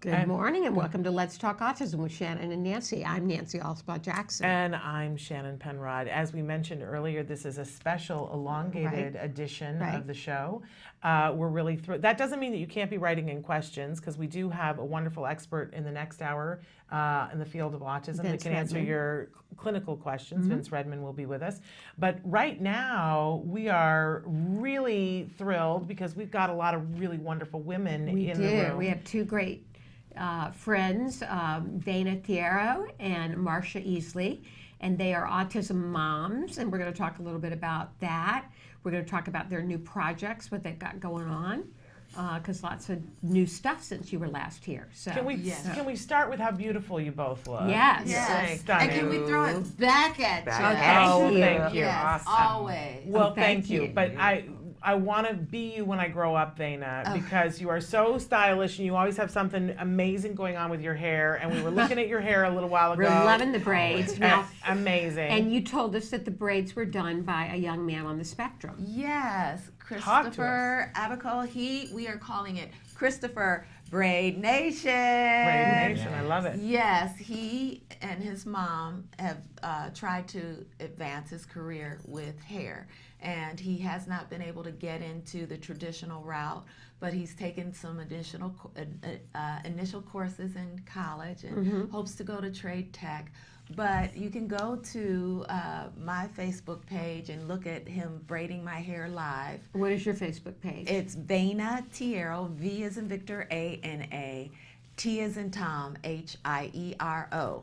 Good morning and welcome to Let's Talk Autism with Shannon and Nancy. I'm Nancy Alspaugh-Jackson. And I'm Shannon Penrod. As we mentioned earlier, this is a special elongated edition of the show. We're really thrilled. That doesn't mean that you can't be writing in questions, because we do have a wonderful expert in the next hour in the field of autism that can answer your clinical questions. Vince Redmond will be with us. But right now, we are really thrilled because we've got a lot of really wonderful women in the room. We have two great friends, Vana, Thiero and Marsha, Easley, and they are autism moms, and we're going to talk a little bit about that. We're going to talk about their new projects, what they've got going on, because lots of new stuff since you were last here. So can we start with how beautiful you both look? Yes. Stunning. And can we throw it back at you? Thank you. Yes, Awesome. always. Well, thank you. But I want to be you when I grow up, Vana, because you are so stylish and you always have something amazing going on with your hair. And we were looking at your hair a little while ago. We're loving the braids. Now, amazing. And you told us that the braids were done by a young man on the spectrum. Yes, Christopher Abaco. We are calling it Christopher Braid Nation. Braid Nation, I love it. Yes, he and his mom have tried to advance his career with hair. And he has not been able to get into the traditional route, but he's taken some additional initial courses in college and hopes to go to trade tech. But you can go to my Facebook page and look at him braiding my hair live. What is your Facebook page? It's Vana Thiero, V as in Victor, A-N-A, T as in Tom, H-I-E-R-O.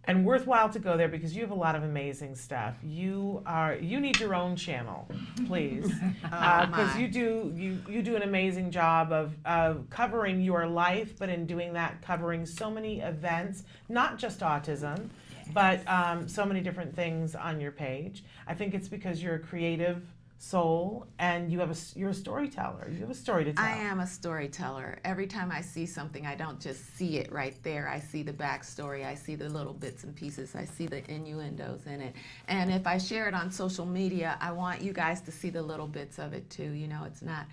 And worthwhile to go there because you have a lot of amazing stuff. You need your own channel, please, because you do an amazing job of covering your life, but in doing that, covering so many events, not just autism, but so many different things on your page. I think it's because you're a creative soul and you're a storyteller. You have a story to tell. I am a storyteller. Every time I see something, I don't just see it right there. I see the backstory. I see the little bits and pieces. I see the innuendos in it. And if I share it on social media, I want you guys to see the little bits of it too. You know, it's not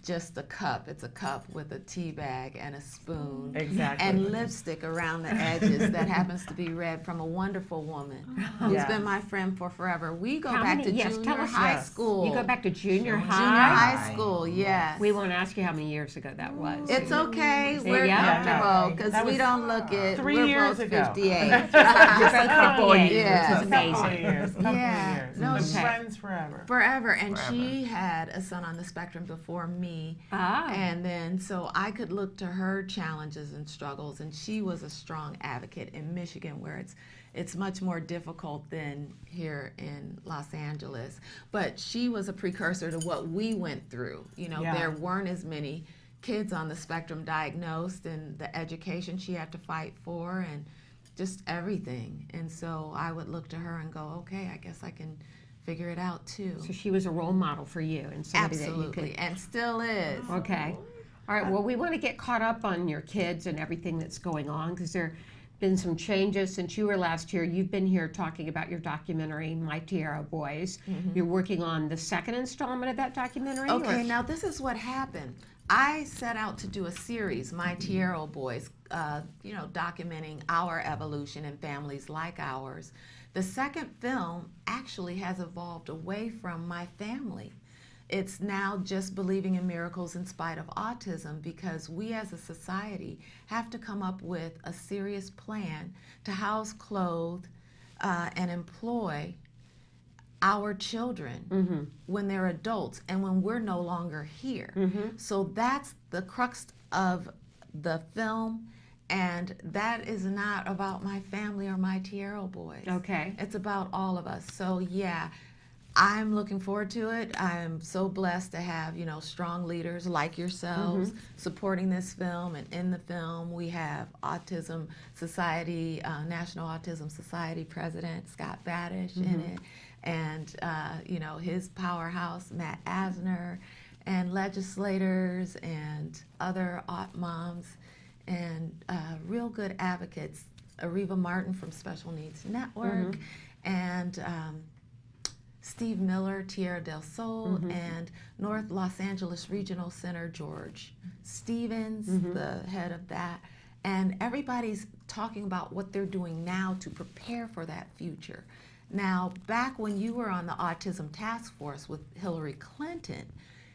just a cup. It's a cup with a tea bag and a spoon. Exactly. And lipstick around the edges that happens to be red from a wonderful woman who's been my friend for forever. We go back to junior high school. You go back to junior high? Junior high school, yes. We won't ask you how many years ago that was. It's okay. We're comfortable because we don't look it. 3 years both ago. 58. Just a couple years. Yeah. Which is amazing. Couple of years. No, We've been friends forever. Forever. And she had a son on the spectrum before me. And then so I could look to her challenges and struggles, and she was a strong advocate in Michigan, where it's much more difficult than here in Los Angeles. But she was a precursor to what we went through. You know, there weren't as many kids on the spectrum diagnosed, and the education she had to fight for, and just everything. And so I would look to her and go, okay, I guess I can figure it out too. So she was a role model for you and somebody that you could... and still is. Okay. All right, well, we want to get caught up on your kids and everything that's going on, because there have been some changes since you were last here. You've been here talking about your documentary, My Thiero Boys. You're working on the second installment of that documentary? Okay, now this is what happened. I set out to do a series, My Thiero Boys, documenting our evolution in families like ours. The second film actually has evolved away from my family. It's now just believing in miracles in spite of autism, because we as a society have to come up with a serious plan to house, clothe, and employ our children when they're adults and when we're no longer here. So that's the crux of the film. And that is not about my family or my Thiero boys. Okay. It's about all of us. So yeah, I'm looking forward to it. I'm so blessed to have, strong leaders like yourselves supporting this film. And in the film, we have Autism Society, National Autism Society President Scott Badish in it. And, his powerhouse, Matt Asner, and legislators and other aunt moms. And real good advocates, Ariva Martin from Special Needs Network, and Steve Miller, Tierra del Sol, and North Los Angeles Regional Center, George Stevens, the head of that. And everybody's talking about what they're doing now to prepare for that future. Now, back when you were on the Autism Task Force with Hillary Clinton,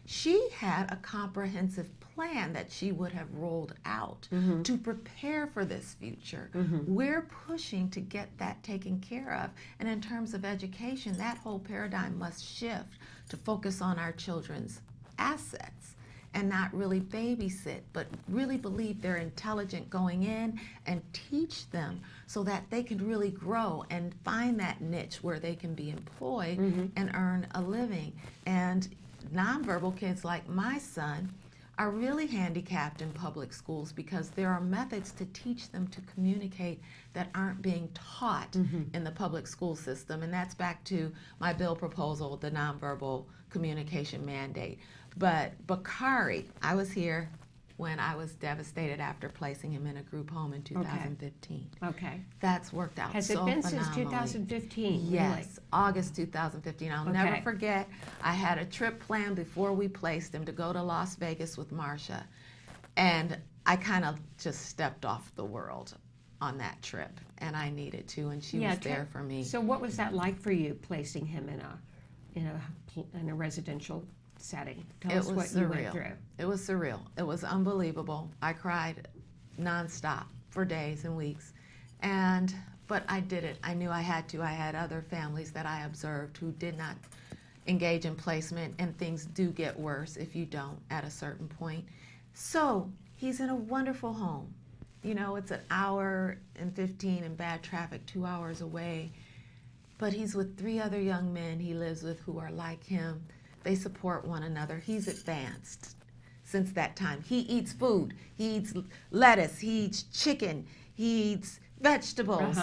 she had a comprehensive plan that she would have rolled out to prepare for this future. We're pushing to get that taken care of. And in terms of education, that whole paradigm must shift to focus on our children's assets and not really babysit, but really believe they're intelligent going in and teach them so that they can really grow and find that niche where they can be employed and earn a living. And nonverbal kids like my son are really handicapped in public schools because there are methods to teach them to communicate that aren't being taught in the public school system. And that's back to my bill proposal, the nonverbal communication mandate. But Bakari, I was here when I was devastated after placing him in a group home in 2015. Okay. That's worked out Has so it been phenomenally. since 2015? Yes, Really? August 2015. I'll never forget, I had a trip planned before we placed him to go to Las Vegas with Marsha. And I kind of just stepped off the world on that trip, and I needed to, and she was there for me. So what was that like for you, placing him in a residential setting? Tell us what you went through. It was surreal. It was unbelievable. I cried nonstop for days and weeks. But I did it. I knew I had to. I had other families that I observed who did not engage in placement, and things do get worse if you don't at a certain point. So he's in a wonderful home. You know, it's an hour and 15 in bad traffic, 2 hours away. But he's with 3 other young men he lives with who are like him. They support one another. He's advanced since that time. He eats food. He eats lettuce. He eats chicken. He eats vegetables.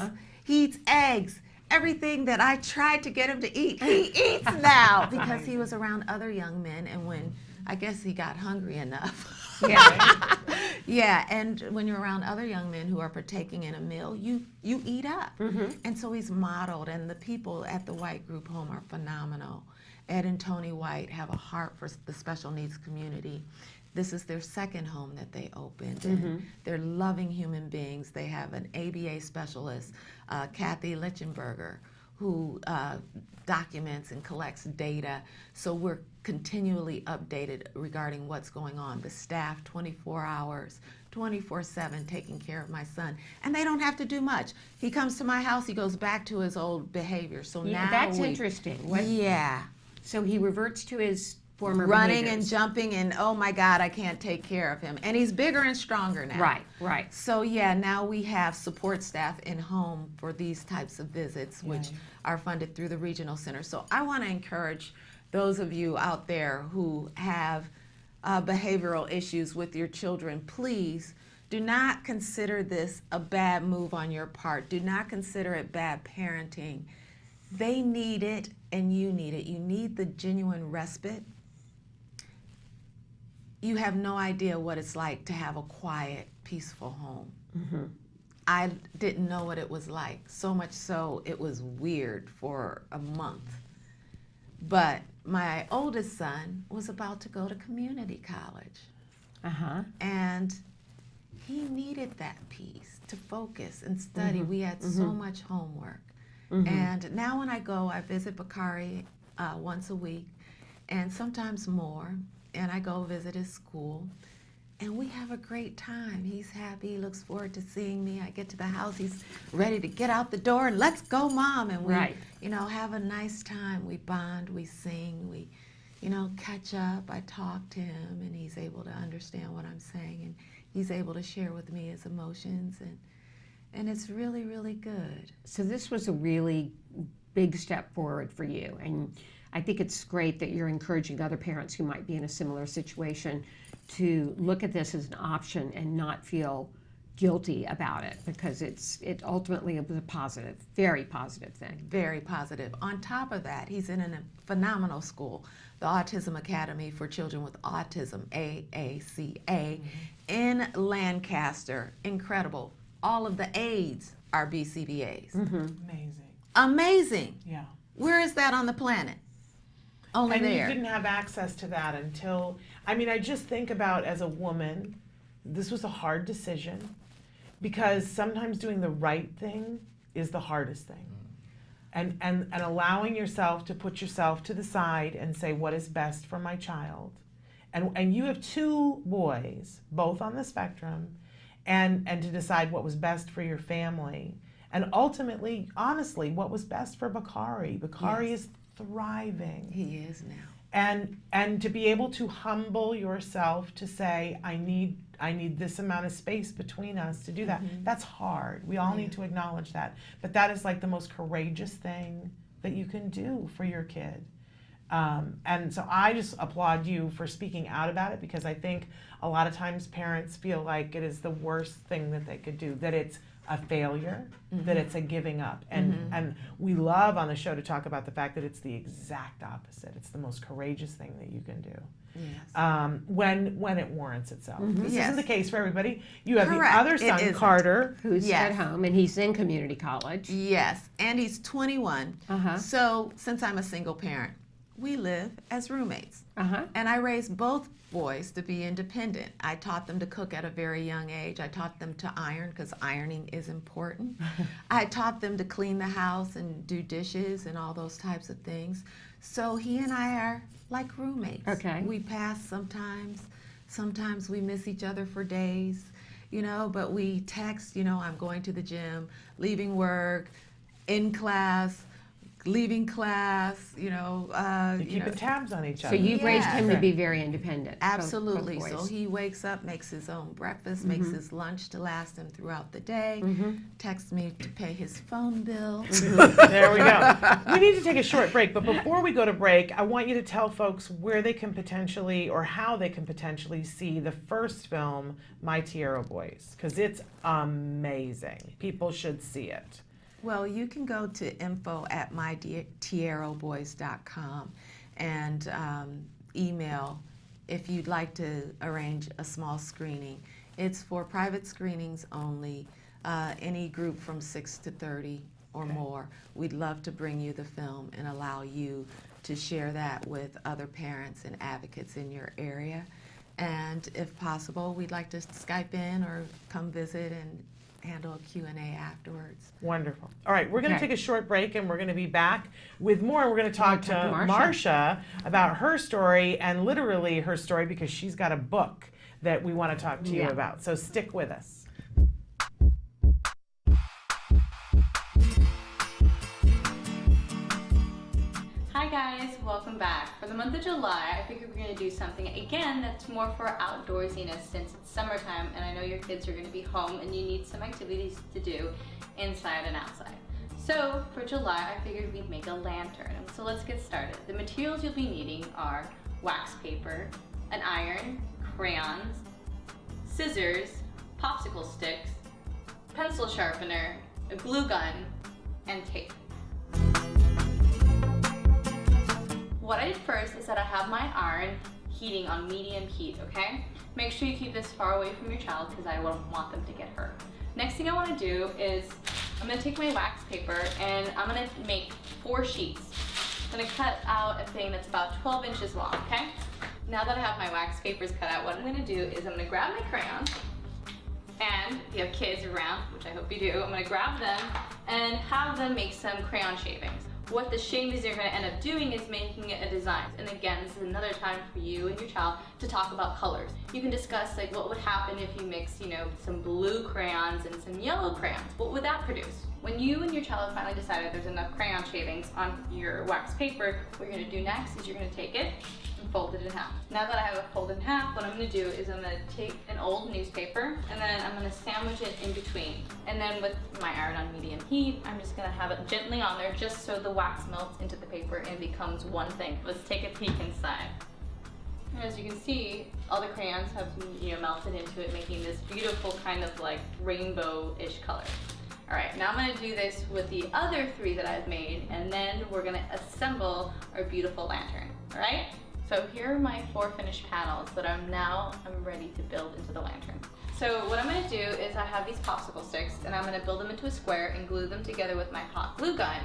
He eats eggs. Everything that I tried to get him to eat, he eats now because he was around other young men, and when I guess he got hungry enough. Yeah. Yeah, and when you're around other young men who are partaking in a meal, you eat up. And so he's modeled, and the people at the White Group Home are phenomenal. Ed and Tony White have a heart for the special needs community. This is their second home that they opened. And they're loving human beings. They have an ABA specialist, Kathy Lichtenberger, who documents and collects data. So we're continually updated regarding what's going on. The staff, 24 hours, 24/7, taking care of my son. And they don't have to do much. He comes to my house, he goes back to his old behavior. So now that's interesting. Yeah. So he reverts to his former running behaviors. and jumping, and oh my God, I can't take care of him. And he's bigger and stronger now. Right. So yeah, now we have support staff in home for these types of visits, which are funded through the regional center. So I want to encourage those of you out there who have behavioral issues with your children, please do not consider this a bad move on your part. Do not consider it bad parenting. They need it, and you need it. You need the genuine respite. You have no idea what it's like to have a quiet, peaceful home. I didn't know what it was like, so much so it was weird for a month. But my oldest son was about to go to community college. And he needed that peace to focus and study. We had so much homework. And now when I go, I visit Bakari once a week, and sometimes more, and I go visit his school, and we have a great time. He's happy, he looks forward to seeing me. I get to the house, he's ready to get out the door, and let's go, Mom. And we, have a nice time. We bond, we sing, we, catch up. I talk to him, and he's able to understand what I'm saying, and he's able to share with me his emotions, and it's really, really good. So this was a really big step forward for you, and I think it's great that you're encouraging other parents who might be in a similar situation to look at this as an option and not feel guilty about it, because it ultimately was a positive, very positive thing. Very positive. On top of that, he's in a phenomenal school, the Autism Academy for Children with Autism, AACA, in Lancaster. Incredible. All of the aides are BCBAs. Amazing. Amazing. Yeah. Where is that on the planet? Only and there. You didn't have access to that until, I just think about, as a woman, this was a hard decision. because sometimes doing the right thing is the hardest thing. And allowing yourself to put yourself to the side and say, what is best for my child? And you have 2 boys, both on the spectrum, and to decide what was best for your family. And ultimately, honestly, what was best for Bakari. Bakari is thriving. He is now. And to be able to humble yourself to say, I need this amount of space between us to do that. That's hard. We all need to acknowledge that. But that is like the most courageous thing that you can do for your kid. And so I just applaud you for speaking out about it, because I think a lot of times parents feel like it is the worst thing that they could do, that it's a failure, that it's a giving up. And we love on the show to talk about the fact that it's the exact opposite. It's the most courageous thing that you can do. Yes. When it warrants itself. This isn't the case for everybody. You have the other son, isn't. Carter, who's at home, and he's in community college. Yes, and he's 21. So since I'm a single parent, we live as roommates. And I raised both boys to be independent. I taught them to cook at a very young age. I taught them to iron, because ironing is important. I taught them to clean the house and do dishes and all those types of things. So he and I are like roommates. Okay. We pass sometimes. Sometimes we miss each other for days, you know, but we text, you know, I'm going to the gym, leaving work, in class, leaving class, you know. you're keeping tabs on each other. So you've raised him to be very independent. Absolutely. Both So boys. he wakes up, makes his own breakfast, makes his lunch to last him throughout the day, texts me to pay his phone bill. There we go. We need to take a short break, but before we go to break, I want you to tell folks where they can potentially, or how they can potentially see the first film, My Thiero Boys, because it's amazing. People should see it. Well, you can go to info@mythieroboys.com and email if you'd like to arrange a small screening. It's for private screenings only, any group from 6 to 30 or more. We'd love to bring you the film and allow you to share that with other parents and advocates in your area. And if possible, we'd like to Skype in or come visit and handle a Q&A afterwards. Wonderful. All right, we're going to take a short break, and we're going to be back with more. We're going to talk to Marsha about her story, and literally her story, because she's got a book that we want to talk to you about. So stick with us. Hi guys, welcome back. For the month of July, I figured we're going to do something again that's more for outdoorsiness, since it's summertime and I know your kids are going to be home and you need some activities to do inside and outside. So for July, I figured we'd make a lantern. So let's get started. The materials you'll be needing are wax paper, an iron, crayons, scissors, popsicle sticks, pencil sharpener, a glue gun, and tape. What I did first is that I have my iron heating on medium heat, okay? Make sure you keep this far away from your child because I won't want them to get hurt. Next thing I want to do is I'm going to take my wax paper and I'm going to make 4 sheets. I'm going to cut out a thing that's about 12 inches long, okay? Now that I have my wax papers cut out, what I'm going to do is I'm going to grab my crayon, and if you have kids around, which I hope you do, I'm going to grab them and have them make some crayon shavings. What the shavings are going to end up doing is making it a design. And again, this is another time for you and your child to talk about colors. You can discuss like what would happen if you mix, you know, some blue crayons and some yellow crayons. What would that produce? When you and your child finally decided there's enough crayon shavings on your wax paper, what you're going to do next is you're going to take it and fold it in half. Now that I have it folded in half, what I'm going to do is I'm going to take an old newspaper and then I'm going to sandwich it in between. And then with my iron on medium heat, I'm just going to have it gently on there just so the wax melts into the paper and becomes one thing. Let's take a peek inside. And as you can see, all the crayons have, you know, melted into it, making this beautiful kind of like rainbow-ish color. All right, now I'm going to do this with the other 3 that I've made, and then we're going to assemble our beautiful lantern. All right? So here are my 4 finished panels that I'm ready to build into the lantern. So what I'm going to do is I have these popsicle sticks, and I'm going to build them into a square and glue them together with my hot glue gun.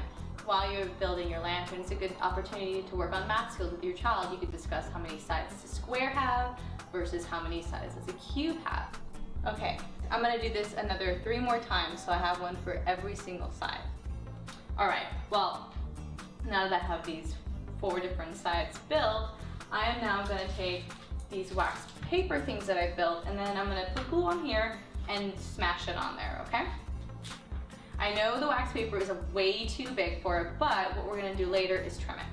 While you're building your lantern, it's a good opportunity to work on math skills with your child. You could discuss how many sides does a square have versus how many sides does a cube have. Okay, I'm gonna do this another 3 more times, so I have one for every single side. All right, well, now that I have these 4 different sides built, I am now gonna take these wax paper things that I've built, and then I'm gonna put glue on here and smash it on there, okay? I know the wax paper is way too big for it, but what we're gonna do later is trim it.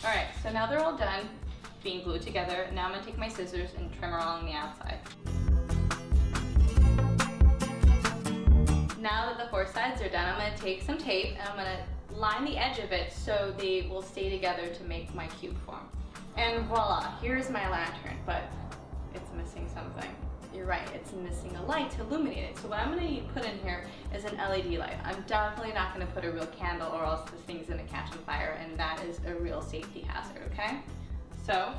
All right, so now they're all done being glued together. Now I'm gonna take my scissors and trim along the outside. Now that the 4 sides are done, I'm gonna take some tape and I'm gonna line the edge of it so they will stay together to make my cube form. And voila, here's my lantern, but it's missing something. You're right, it's missing a light to illuminate it. So what I'm gonna put in here is an LED light. I'm definitely not gonna put a real candle or else this thing's gonna catch on fire, and that is a real safety hazard, okay? So,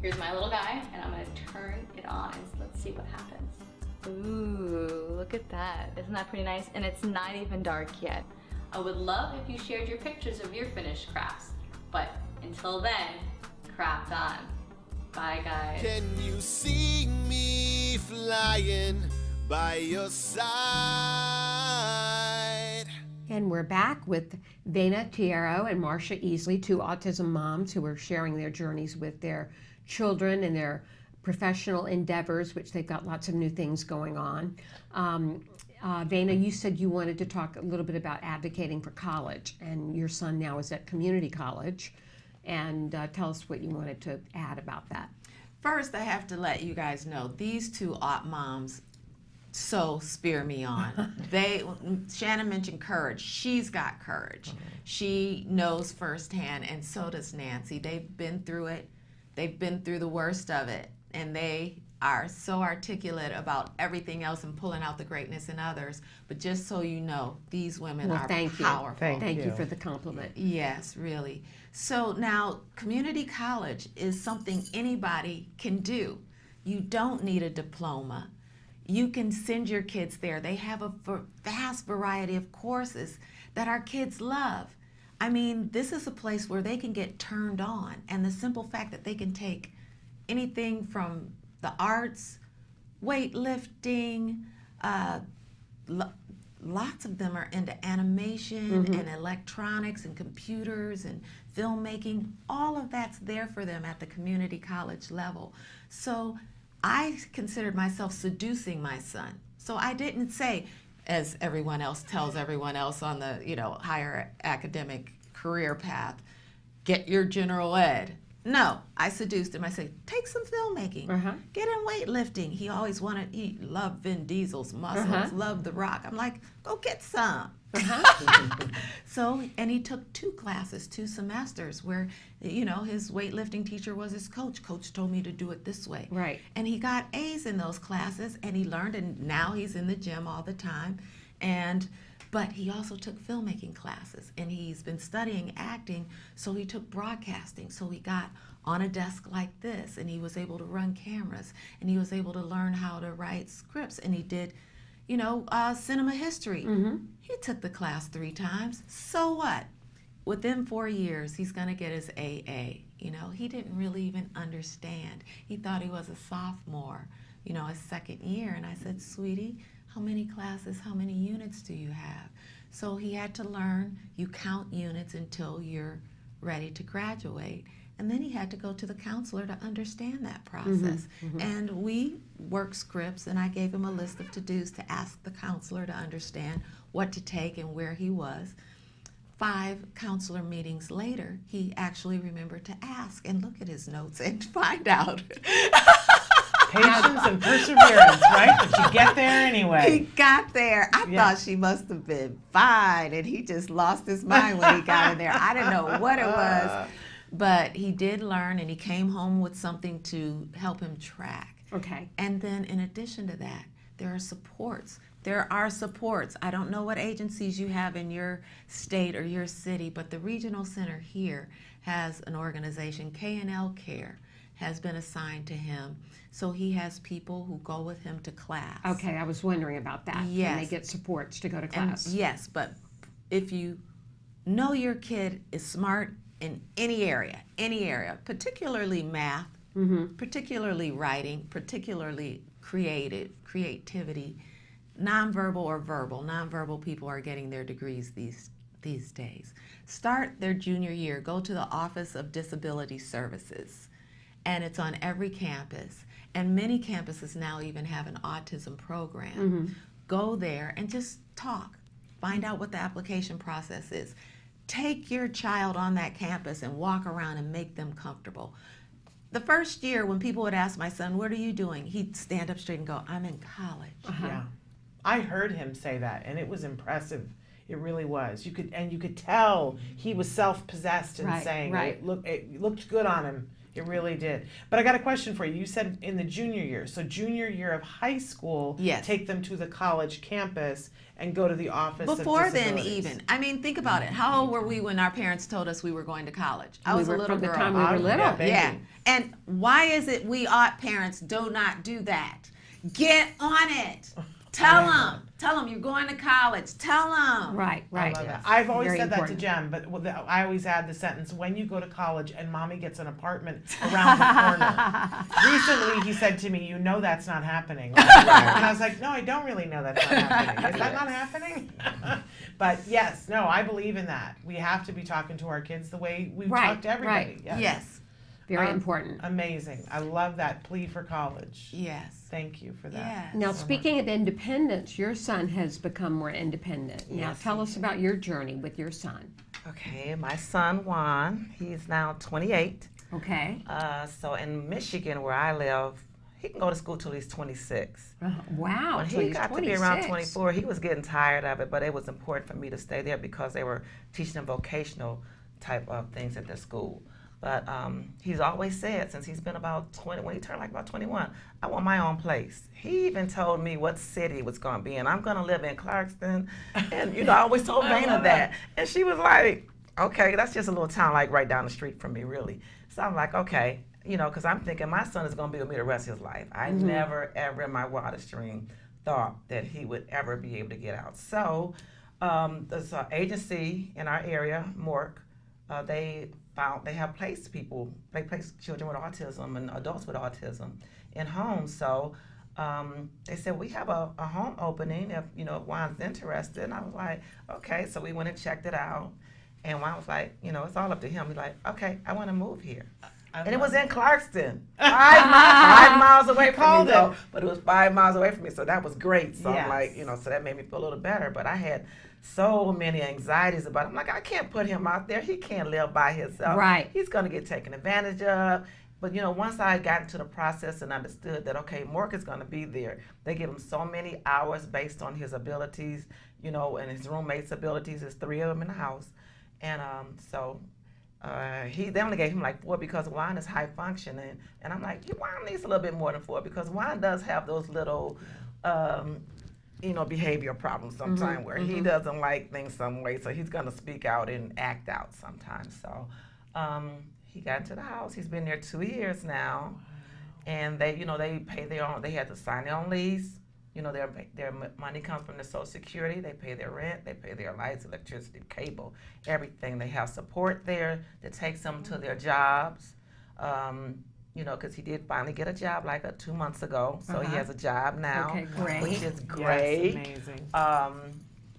here's my little guy, and I'm gonna turn it on and let's see what happens. Ooh, look at that. Isn't that pretty nice? And it's not even dark yet. I would love if you shared your pictures of your finished crafts. But until then, craft on. Bye, guys. Can you see me flying by your side? And we're back with Vana, Thiero, and Marsha Easley, 2 autism moms who are sharing their journeys with their children and their professional endeavors, which they've got lots of new things going on. Vana, you said you wanted to talk a little bit about advocating for college, and your son now is at community college. And tell us what you wanted to add about that. First, I have to let you guys know, these 2 aunt moms so spear me on. Shannon mentioned courage. She's got courage. She knows firsthand, and so does Nancy. They've been through it. They've been through the worst of it, and they are so articulate about everything else and pulling out the greatness in others. But just so you know, these women are powerful. Thank you for the compliment. Yes, really. So now, community college is something anybody can do. You don't need a diploma. You can send your kids there. They have a vast variety of courses that our kids love. I mean, this is a place where they can get turned on, and the simple fact that they can take anything from the arts, weightlifting, lots of them are into animation and electronics and computers and filmmaking. All of that's there for them at the community college level. So I considered myself seducing my son. So I didn't say, as everyone else tells everyone else on the higher academic career path, get your general ed. No, I seduced him. I said, take some filmmaking, get in weightlifting. He always he loved Vin Diesel's muscles, loved The Rock. I'm like, go get some. So, and he took 2 classes, 2 semesters where, his weightlifting teacher was his coach. Coach told me to do it this way. Right. And he got A's in those classes, and he learned, and now he's in the gym all the time. But he also took filmmaking classes, and he's been studying acting, so he took broadcasting. So he got on a desk like this, and he was able to run cameras, and he was able to learn how to write scripts, and he did, cinema history. He took the class 3 times. So what? Within 4 years, he's going to get his AA. He didn't really even understand. He thought he was a sophomore, his 2nd year. And I said, sweetie, how many classes, how many units do you have? So he had to learn, you count units until you're ready to graduate. And then he had to go to the counselor to understand that process. And we worked scripts, and I gave him a list of to-dos to ask the counselor to understand what to take and where he was. 5 counselor meetings later, he actually remembered to ask and look at his notes and find out. Patience and perseverance, right? But you get there anyway. He got there. I thought she must have been fine, and he just lost his mind when he got in there. I didn't know what it was, but he did learn, and he came home with something to help him track. Okay. And then in addition to that, there are supports. There are supports. I don't know what agencies you have in your state or your city, but the regional center here has an organization, K&L Care, has been assigned to him. So he has people who go with him to class. Okay, I was wondering about that. Yes. And they get supports to go to class. And yes, but if you know your kid is smart in any area, particularly math particularly writing, particularly creativity, nonverbal or verbal. Nonverbal people are getting their degrees these days. Start their junior year. Go to the Office of Disability Services, and it's on every campus. And many campuses now even have an autism program. Go there and just talk. Find out what the application process is. Take your child on that campus and walk around and make them comfortable. The first year when people would ask my son, "What are you doing?" he'd stand up straight and go, "I'm in college." Yeah. I heard him say that, and it was impressive. It really was. You could tell he was self-possessed in saying it. It looked good on him. It really did. But I got a question for you. You said in the junior year. So junior year of high school, take them to the college campus and go to the office Before of then disabilities. even. I mean, think about it. How old were we when our parents told us we were going to college? I was a little girl. From the time we were little. Yeah. And why is it we parents do not do that? Get on it. Tell them you're going to college. Tell them. Right. I love that. I've always Very said that to important. Jem, but I always add the sentence, when you go to college and mommy gets an apartment around the corner. Recently, he said to me, "You know that's not happening." And I was like, "No, I don't really know that's not happening. Is that not happening?" But yes, no, I believe in that. We have to be talking to our kids the way we talk to everybody. Yes. Very important. Amazing. I love that plea for college. Yes. Thank you for that. Yes. Now, speaking of independence, your son has become more independent. Now, tell us about your journey with your son. Okay, my son Juan, he's now 28. Okay. So in Michigan, where I live, he can go to school till he's 26. Wow. When so he he's got 26. to be around 24, he was getting tired of it, but it was important for me to stay there because they were teaching him vocational type of things at their school. But he's always said, since he's been about 20, when he turned like about 21, I want my own place. He even told me what city it was going to be in. I'm going to live in Clarkston. And, I always told Vana that. And she was like, okay, that's just a little town like right down the street from me, really. So I'm like, okay, because I'm thinking my son is going to be with me the rest of his life. I never, ever in my wildest dream thought that he would ever be able to get out. So there's an agency in our area, MORC, they have placed children with autism and adults with autism in homes. So they said, we have a home opening if Juan's interested. And I was like, okay. So we went and checked it out. And Juan was like, it's all up to him. He's like, okay, I want to move here. And it was in Clarkston, 5 miles away from me, though. But it was 5 miles away from me, so that was great. So I'm like, so that made me feel a little better. But I had so many anxieties about it. I'm like, I can't put him out there. He can't live by himself. Right. He's going to get taken advantage of. But, once I got into the process and understood that, okay, Mork is going to be there. They give him so many hours based on his abilities, and his roommates' abilities. There's 3 of them in the house. And they only gave him like 4 because Juan is high functioning. And I'm like, Juan needs a little bit more than 4 because Juan does have those little, behavioral problems sometimes where he doesn't like things some way. So he's going to speak out and act out sometimes. So he got into the house. He's been there 2 years now. And they pay their own, they had to sign their own lease. Their money comes from the Social Security. They pay their rent. They pay their lights, electricity, cable, everything. They have support there that takes them to their jobs. Because he did finally get a job like 2 months ago. So he has a job now, Okay, great. which is great. Yes,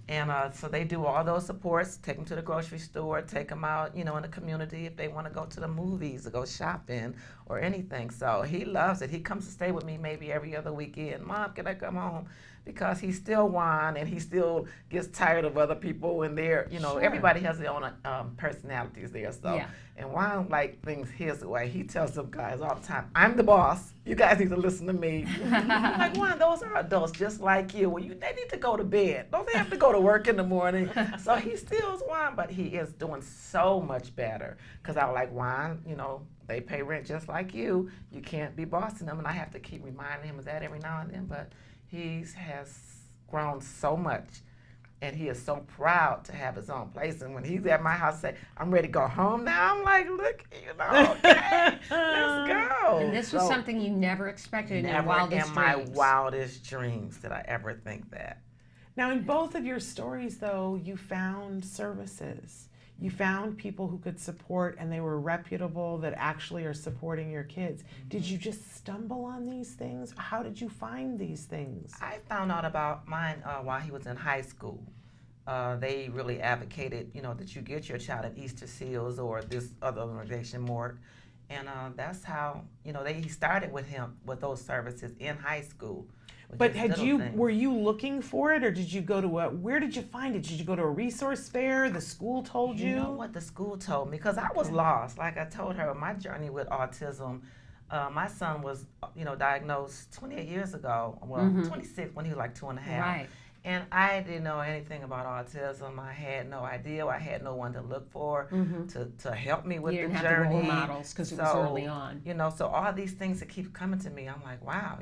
amazing. So they do all those supports, take them to the grocery store, take them out, in the community if they want to go to the movies or go shopping or anything. So he loves it. He comes to stay with me maybe every other weekend. Mom, can I come home? Because he's still Juan and he still gets tired of other people and they're, everybody has their own personalities there. So, and Juan like things his way. He tells them guys all the time, I'm the boss. You guys need to listen to me. I'm like, Juan, those are adults just like you. They need to go to bed. Don't they have to go to work in the morning? So he still is Juan, but he is doing so much better. Because I was like, Juan, they pay rent just like you. You can't be bossing them. And I have to keep reminding him of that every now and then. But he has grown so much, and he is so proud to have his own place. And when he's at my house, say, "I'm ready to go home now," I'm like, "Look, okay, let's go." And this was something you never expected in your wildest dreams. Never in my wildest dreams did I ever think that. Now, in both of your stories, though, you found services. you found people who could support and they were reputable that actually are supporting your kids. Did you just stumble on these things? How did you find these things? I found out about mine while he was in high school. They really advocated, that you get your child at Easter Seals or this other organization, MORC. And that's how, he started with those services in high school. But were you looking for it, or did you go to where did you find it? Did you go to a resource fair? The school told you? You know what the school told me, because I was lost. Like I told her, my journey with autism, my son was, diagnosed 28 years ago. Well, 26 when he was like 2.5. Right. And I didn't know anything about autism. I had no idea. I had no one to look for to help me with the journey. You didn't have the role models because it was early on. So all these things that keep coming to me, I'm like, wow,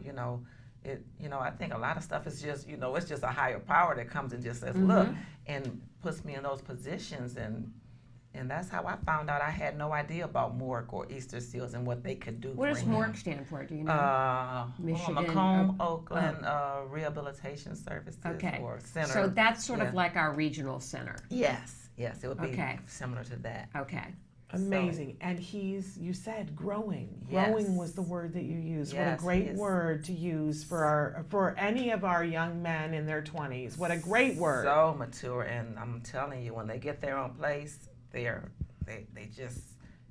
I think a lot of stuff is just, it's just a higher power that comes and just says, look, and puts me in those positions. And that's how I found out. I had no idea about MORC or Easter Seals and what they could do. What does MORC stand for? Do you know? Michigan, Macomb, Oakland Rehabilitation Services or Center. So that's sort of like our regional center. Yes, it would be similar to that. Okay. Amazing. And you said growing. Yes. Growing was the word that you used. Yes, what a great word to use for any of our young men in their 20s. What a great word. So mature, and I'm telling you, when they get their own place, they just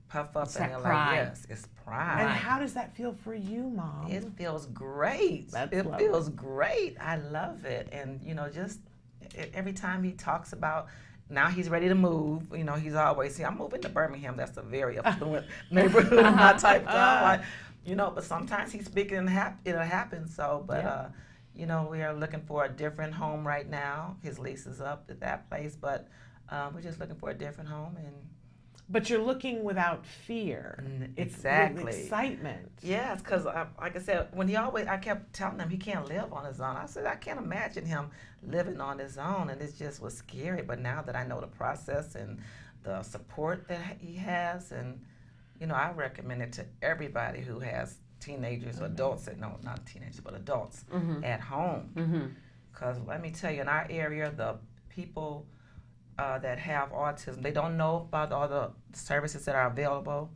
puff up and they're like, yes, it's pride. And how does that feel for you, Mom? It feels great. It feels great. I love it. And, just every time he talks about, now he's ready to move, he's always saying, I'm moving to Birmingham. That's a very affluent neighborhood, my type of but sometimes he's speaking and it'll happen. So, but, we are looking for a different home right now. His lease is up at that place, but we're just looking for a different home. But you're looking without fear. Exactly. It's with excitement. Yes, because like I said, I kept telling him he can't live on his own. I said, I can't imagine him living on his own, and it just was scary. But now that I know the process and the support that he has, and, I recommend it to everybody who has teenagers or adults, not teenagers, but adults at home. Because let me tell you, in our area, the people that have autism, they don't know about all the services that are available,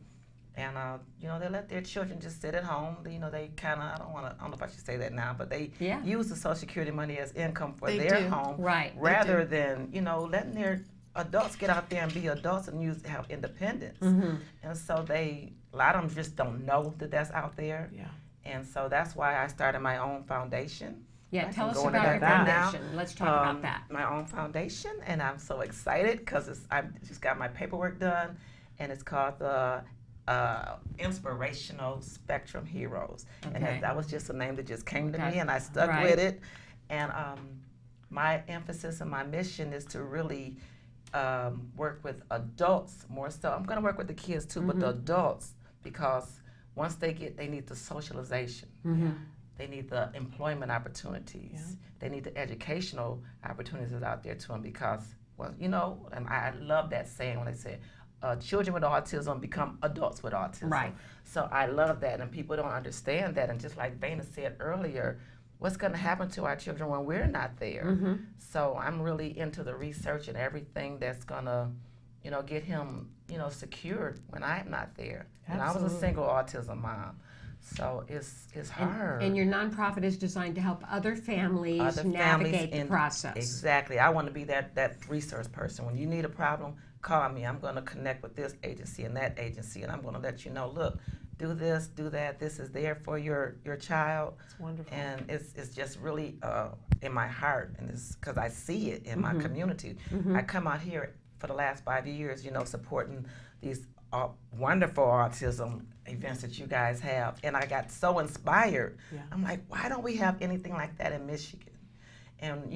and they let their children just sit at home. They kind of, I don't know if I should say that now, but they use the Social Security money as income for their home, rather than letting their adults get out there and be adults and have independence. And so a lot of them just don't know that that's out there. And so that's why I started my own foundation. Yeah, tell us about your foundation. Let's talk about that. My own foundation, and I'm so excited because I just got my paperwork done, and it's called the Inspirational Spectrum Heroes. And that was just a name that just came to me, and I stuck with it. And my emphasis and my mission is to really work with adults more so. I'm going to work with the kids too, but the adults, because once they need the socialization. They need the employment opportunities. They need the educational opportunities out there to them because, and I love that saying when they say, children with autism become adults with autism. Right. So I love that, and people don't understand that. And just like Vana said earlier, what's going to happen to our children when we're not there? So I'm really into the research and everything that's going to, get him, secured when I'm not there. And I was a single autism mom. So it's hard. And your nonprofit is designed to help other families navigate the process. Exactly. I want to be that resource person. When you need a problem, call me. I'm going to connect with this agency and that agency, and I'm going to let you know, look, do this, do that. This is there for your child. It's wonderful. And it's just really in my heart, and it's because I see it in my community. I come out here for the last 5 years, supporting these wonderful autism events that you guys have, and I got so inspired. I'm like, why don't we have anything like that in Michigan? And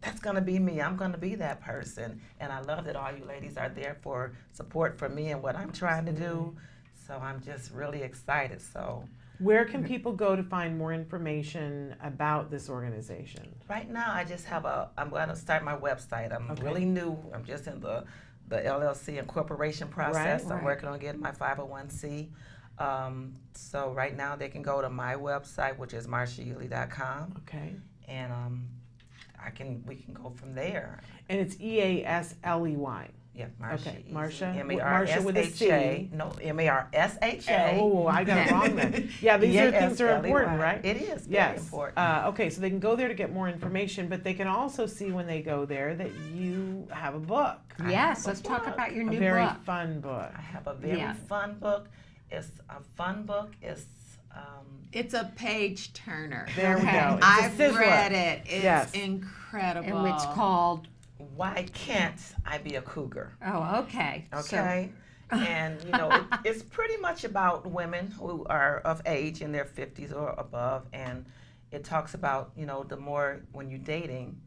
that's gonna be me. I'm gonna be that person, and I love that all you ladies are there for support for me and what I'm trying to do. So I'm just really excited. So where can people go to find more information about this organization? Right now, I just have I'm gonna start my website. I'm really new. I'm just in the LLC incorporation process. I'm working on getting my 501c. So right now they can go to my website, which is marshaeasley.com. Okay. And we can go from there. And it's EASLEY. Yeah, Marsha. Okay, Easley. Marsha. M-A-R-S-H-A. Marsha with a C. No, M-A-R-S-H-A. Oh, I got it wrong then. Yeah, these are things that are important, E-A-S-L-E-Y. right? It is very Yes. important. Okay, so they can go there to get more information, but they can also see when they go there that you have a book. Yes, let's talk about your A new very book. fun book. I have a very Yeah. fun book. It's a fun book. It's a page turner. There we Okay. go. It's a I've sizzler. read it. It's Yes. incredible. And it's called, Why Can't I Be a Cougar? oh, okay. Okay. And, you know, it's pretty much about women who are of age in their 50s or above. And it talks about, you know, the more when you're dating,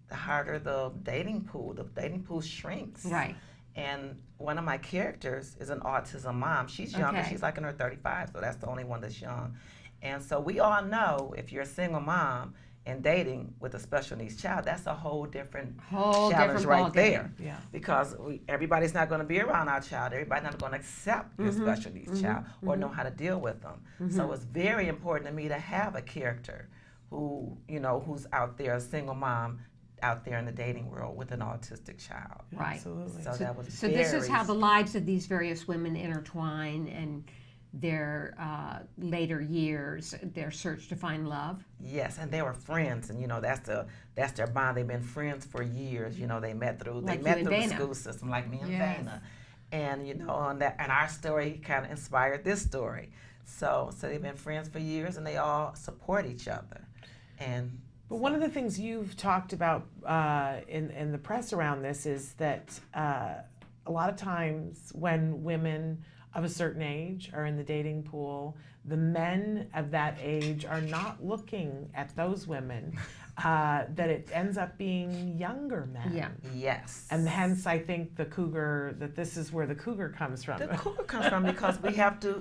the harder the dating pool. The dating pool shrinks. Right. And one of my characters is an autism mom. She's younger. Okay. She's like in her 35, so that's the only one that's young. And so we all know if you're a single mom and dating with a special needs child, that's a whole different challenge right ballgame. there. Yeah. Because everybody's not going to be around our child. Everybody's not going to accept your special needs child or know how to deal with them. So it's very important to me to have a character who, you know, who's out there, a single mom, out there in the dating world with an autistic child. Right. Absolutely. So that was So this is how the lives of these various women intertwine and their later years, their search to find love. Yes, and they were friends, and you know that's their bond. They've been friends for years. You know, they met through Like the you and Vana. school system, like me and Yes. Vana, and you know, and our story kind of inspired this story. So they've been friends for years, and they all support each other. And But one of the things you've talked about in the press around this is that a lot of times when women of a certain age are in the dating pool, the men of that age are not looking at those women, that it ends up being younger men. Yeah. yes, And hence, I think this is where the cougar comes from. the cougar comes from because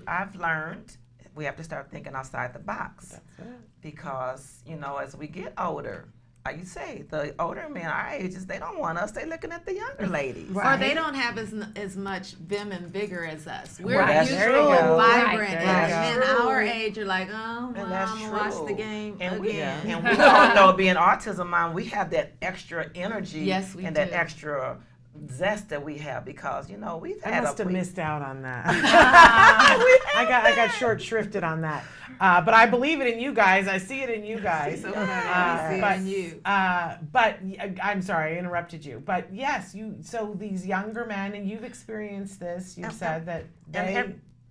I've learned we have to start thinking outside the box. That's it. Because, you know, as we get older, like you say, the older men our ages, they don't want us. They're looking at the younger ladies. Right. Or they don't have as much vim and vigor as us. We're Right. There you youthful go. and vibrant, Right, there and you men go. our age are like, oh, well, And that's I'm true. gonna watch the game and again. We, and we all know, being autism mom, we have that extra energy Yes, we and that do. extra zest that we have because, you know, we've I had must have we- missed out on that. I got short shrifted on that. But I believe it in you guys. I see it in you guys. So funny. We see it in you. But I'm sorry, I interrupted you. But yes, so these younger men, and you've experienced this. You've said that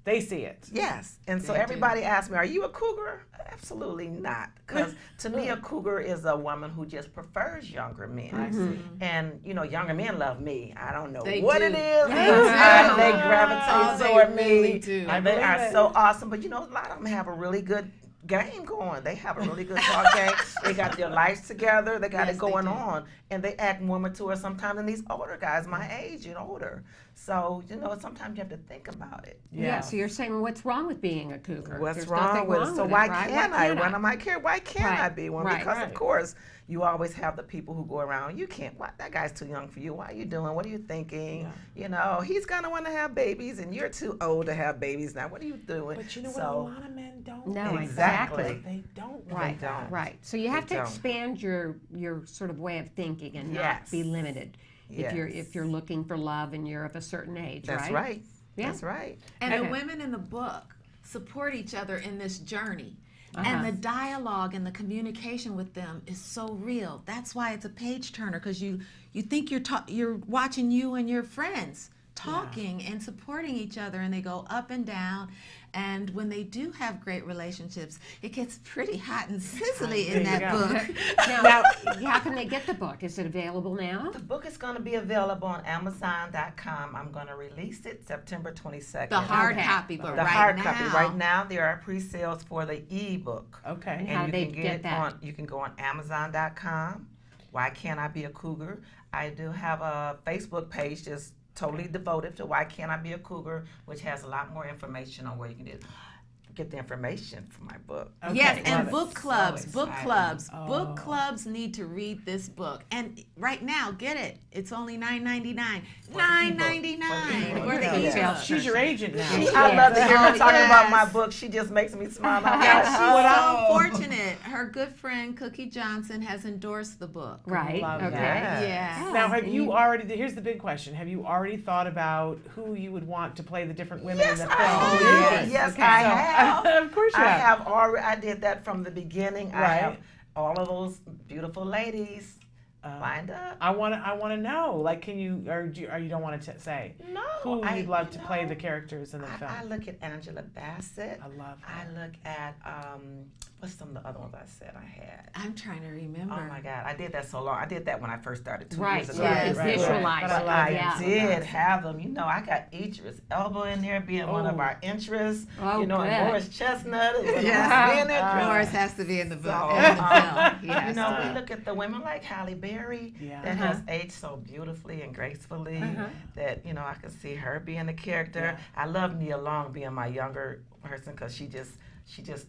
they see it. Yes, and so They do. everybody asks me, are you a cougar? Absolutely not. Because to me, a cougar is a woman who just prefers younger men. I see. And, you know, younger men love me. I don't know They what do. it is. They They do. gravitate Oh, they toward me. really do. I And they believe are it. so awesome. But, you know, a lot of them have a really good game going. They have a really good talk game. They got their lives together. They got Yes, it they going do. on. And they act more mature sometimes than these older guys my age and older. So, you know, sometimes you have to think about it. Yeah. So you're saying what's wrong with being a cougar? What's There's wrong nothing with wrong it? So with why it, right? can't I? When am I care? Why can't I Right, be one? right, Because right. of course you always have the people who go around. You can't. What? That guy's too young for you. Why are you doing? What are you thinking? Yeah. You know, he's gonna want to have babies, and you're too old to have babies now. What are you doing? But you know what? A So, lot of men don't. No, think exactly. that. They don't. Right, want that. right. So you have They to don't. expand your sort of way of thinking and not Yes. be limited. Yes. If you're looking for love and you're of a certain age, That's right? right. Yeah. That's right. And Okay. the women in the book support each other in this journey. Uh-huh. And the dialogue and the communication with them is so real. That's why it's a page turner, because you think you're watching you and your friends talking and supporting each other, and they go up and down. And when they do have great relationships, it gets pretty hot and sizzly in There you that go. book. Now, how can they get the book? Is it available now? The book is going to be available on Amazon.com. I'm going to release it September 22nd. The hard Okay. copy, but The right hard now, copy. Right now, there are pre-sales for the ebook. Okay. And how you they can get it that? on. You can go on Amazon.com. Why Can't I Be a Cougar? I do have a Facebook page just totally devoted to Why Can't I Be a Cougar, which has a lot more information on where you can do it. get the information from my book. Okay, Yes, love and it. book clubs, So book exciting. clubs, Oh. book clubs need to read this book. And right now, get it. It's only $9.99. $9.99 for the Yeah. ebook. She's your agent now. I love to hear her Oh, talking about yes. my book. She just makes me smile. I'm And like, she's oh. so fortunate. Her good friend Cookie Johnson has endorsed the book. Right. Love Okay. that. Yeah. Now, have you already, here's the big question, have you already thought about who you would want to play the different women in the film? Yes. Yes, Okay. I So, have. of course you I have. have already. I did that from the beginning. I Right. have all of those beautiful ladies lined up. I want to know, like, can you, or you don't want to say No, who you'd love to play no. the characters in the film? I look at Angela Bassett. I love I her. look at what's some of the other ones I said I had. I'm trying to remember. Oh my God, I did that so long. I did that when I first started 2 Right, years so ago. you can Yes. visualize But I it. love I Yeah. did have them. You know, I got Idris Elba in there being one of Oh. our interests. Oh, you know, good. and Morris Chestnut. And Yes. being there. Morris has to be in the book. So, in the film. Yes. You know, we look at the women like Halle Berry Yeah. that has aged so beautifully and gracefully that, you know, I can see her being the character. Yeah. I love Nia Long being my younger person because she just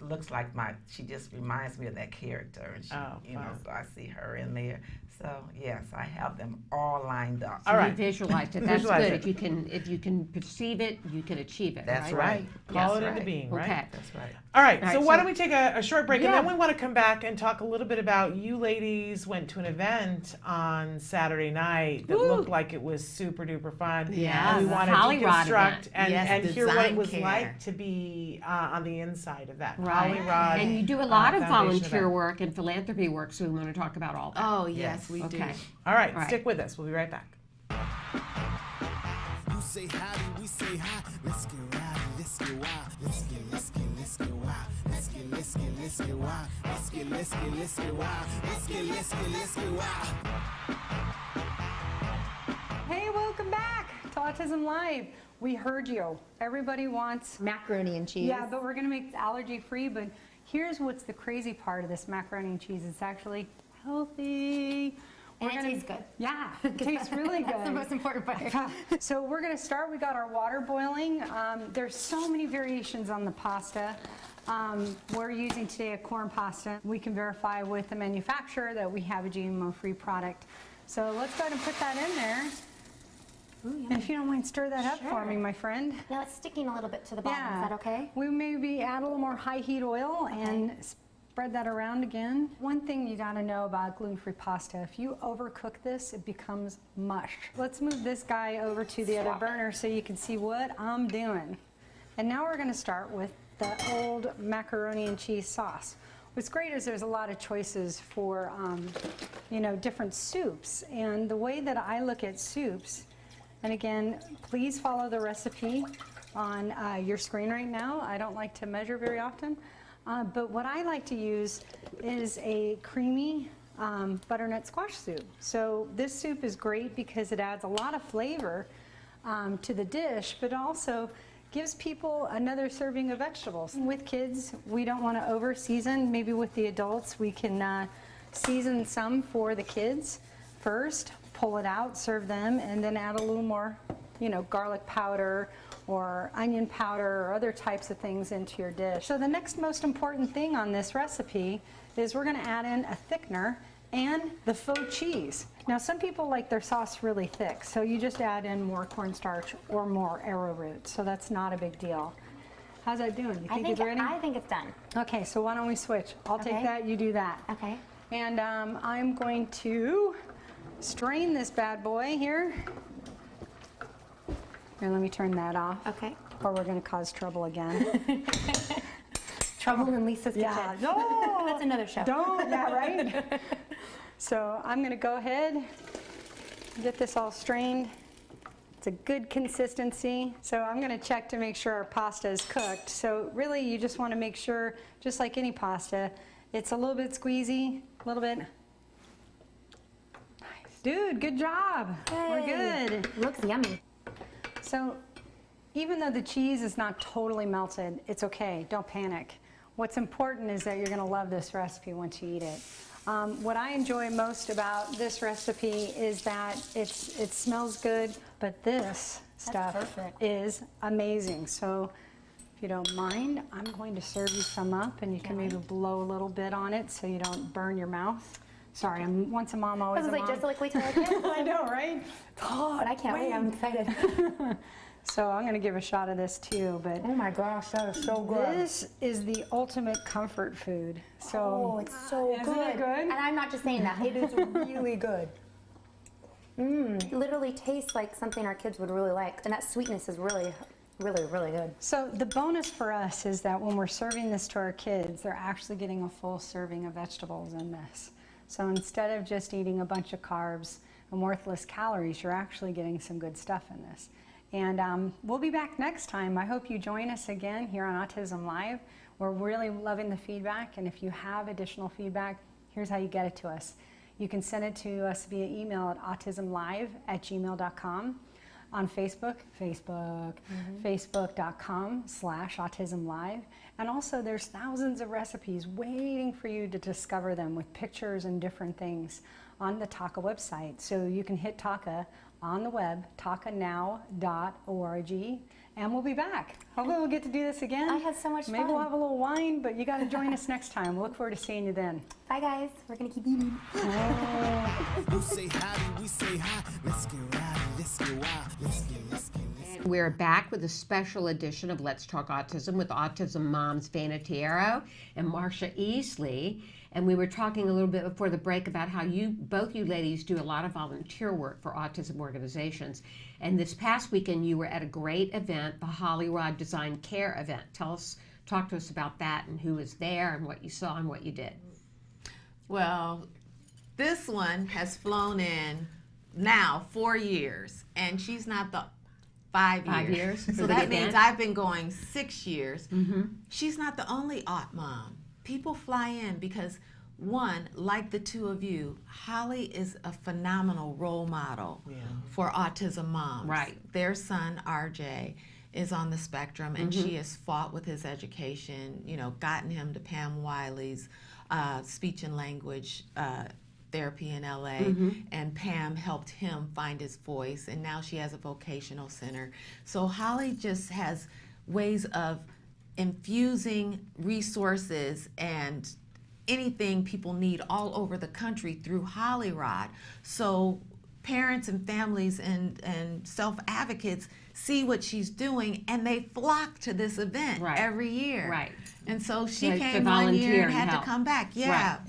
looks like she just reminds me of that character. And she, you know, fun. so I see her in there. So, yes, I have them all lined up. All right. You visualized it. That's Visualize good. it. If you can perceive it, you can achieve it. That's right. right. Call That's it into right. being, right? Okay. That's right. All right, All so right, why so- don't we take a short break, and Yeah. then we want to come back and talk a little bit about you ladies went to an event on Saturday night that Woo. looked like it was super duper fun. Yeah, And we the want to Hollyrod deconstruct event. and, Yes, and hear what it design was care. like to be on the inside of that Right. Hollyrod. And you do a lot of foundation volunteer event. work and philanthropy work, so we want to talk about all that. Oh, yes, we do. Okay. All right, All right. stick with us. We'll be right back. You say howdy, we say hi. Let's get rowdy, let's get wild. Let's get wild. Let's get wild. Let's get wild. Let's get wild. Let's get wild. Hey, welcome back to Autism Live. We heard you. Everybody wants Macaroni and cheese. Yeah, but we're gonna make it allergy free. But here's what's the crazy part of this macaroni and cheese. It's actually healthy. And it tastes good. Yeah, it tastes really good. That's the most important part. So we're gonna start. We got our water boiling. There's so many variations on the pasta. We're using today a corn pasta. We can verify with the manufacturer that we have a GMO-free product. So let's go ahead and put that in there. Ooh, And if you don't mind, stir that up for Sure. me, my friend. Now it's sticking a little bit to the bottom. Is that okay? We maybe add a little more high heat oil and spread that around again. One thing you gotta know about gluten-free pasta, if you overcook this, it becomes mush. Let's move this guy over to the other burner so you can see what I'm doing. And now we're gonna start with the old macaroni and cheese sauce. What's great is there's a lot of choices for, you know, different soups. And the way that I look at soups, and again, please follow the recipe on your screen right now. I don't like to measure very often. But what I like to use is a creamy butternut squash soup. So this soup is great because it adds a lot of flavor to the dish, but also gives people another serving of vegetables. With kids, we don't want to over season. Maybe with the adults, we can season some for the kids first, pull it out, serve them, and then add a little more, you know, garlic powder or onion powder or other types of things into your dish. So the next most important thing on this recipe is we're gonna add in a thickener and the faux cheese. Now some people like their sauce really thick, so you just add in more cornstarch or more arrowroot, so that's not a big deal. How's that doing? You think it's ready? I think it's done. Okay, so why don't we switch? I'll take Okay. that, you do that. Okay. And I'm going to strain this bad boy here. Here, let me turn that off, Okay. or we're going to cause trouble again. Trouble in Lisa's Yeah, kitchen. no, That's another show. don't, yeah, right? So I'm going to go ahead, get this all strained. It's a good consistency. So I'm going to check to make sure our pasta is cooked. So really, you just want to make sure, just like any pasta, it's a little bit squeezy, a little bit. Nice. Dude, good job. We're Yay. good. Looks yummy. So even though the cheese is not totally melted, it's okay, don't panic. What's important is that you're gonna love this recipe once you eat it. What I enjoy most about this recipe is that it smells good, but this stuff perfect. is amazing. So If you don't mind, I'm going to serve you some up, and you can maybe blow a little bit on it so you don't burn your mouth. Sorry, I'm once a mom, always a mom. Just like we tell our kids. I know, right? God, I can't wait. I'm excited. So I'm going to give a shot of this too, but Oh my gosh, that is so good. this is the ultimate comfort food. So Oh, it's so isn't good. it good? And I'm not just saying that. It is really good. It literally tastes like something our kids would really like. And that sweetness is really, really, really good. So the bonus for us is that when we're serving this to our kids, they're actually getting a full serving of vegetables in this. So instead of just eating a bunch of carbs and worthless calories, you're actually getting some good stuff in this. And we'll be back next time. I hope you join us again here on Autism Live. We're really loving the feedback, and if you have additional feedback, here's how you get it to us. You can send it to us via email at autismlive@gmail.com. On Facebook, facebook.com/autismlive. And also there's thousands of recipes waiting for you to discover them with pictures and different things on the TACA website. So you can hit TACA on the web, tacanow.org, and we'll be back. Hopefully we'll get to do this again. I had so much Maybe fun. we'll have a little wine, but you got to join us next time. We'll look forward to seeing you then. Bye, guys. We're going to keep eating. You say howdy, we say hi. Let's get rowdy, let's get wild. Let's get. We're back with a special edition of Let's Talk Autism with autism moms Vana Thiero and Marsha Easley. And we were talking a little bit before the break about how both you ladies do a lot of volunteer work for autism organizations. And this past weekend you were at a great event, the Hollywood Design Care event. Talk to us about that and who was there and what you saw and what you did. Well, this one has flown in now 4 years, and she's not the 5 years. 5 years for So the that means event? I've been going 6 years. She's not the only aunt mom. People fly in because, one, like the two of you, Holly is a phenomenal role model for autism moms. Right. Their son, RJ, is on the spectrum, and she has fought with his education, gotten him to Pam Wiley's speech and language therapy in LA, and Pam helped him find his voice, and now she has a vocational center. So Holly just has ways of infusing resources and anything people need all over the country through Hollyrod. So parents and families and self-advocates see what she's doing, and they flock to this event every year. Right. And so she To came one volunteer year and and had help. to come back. Yeah. Right.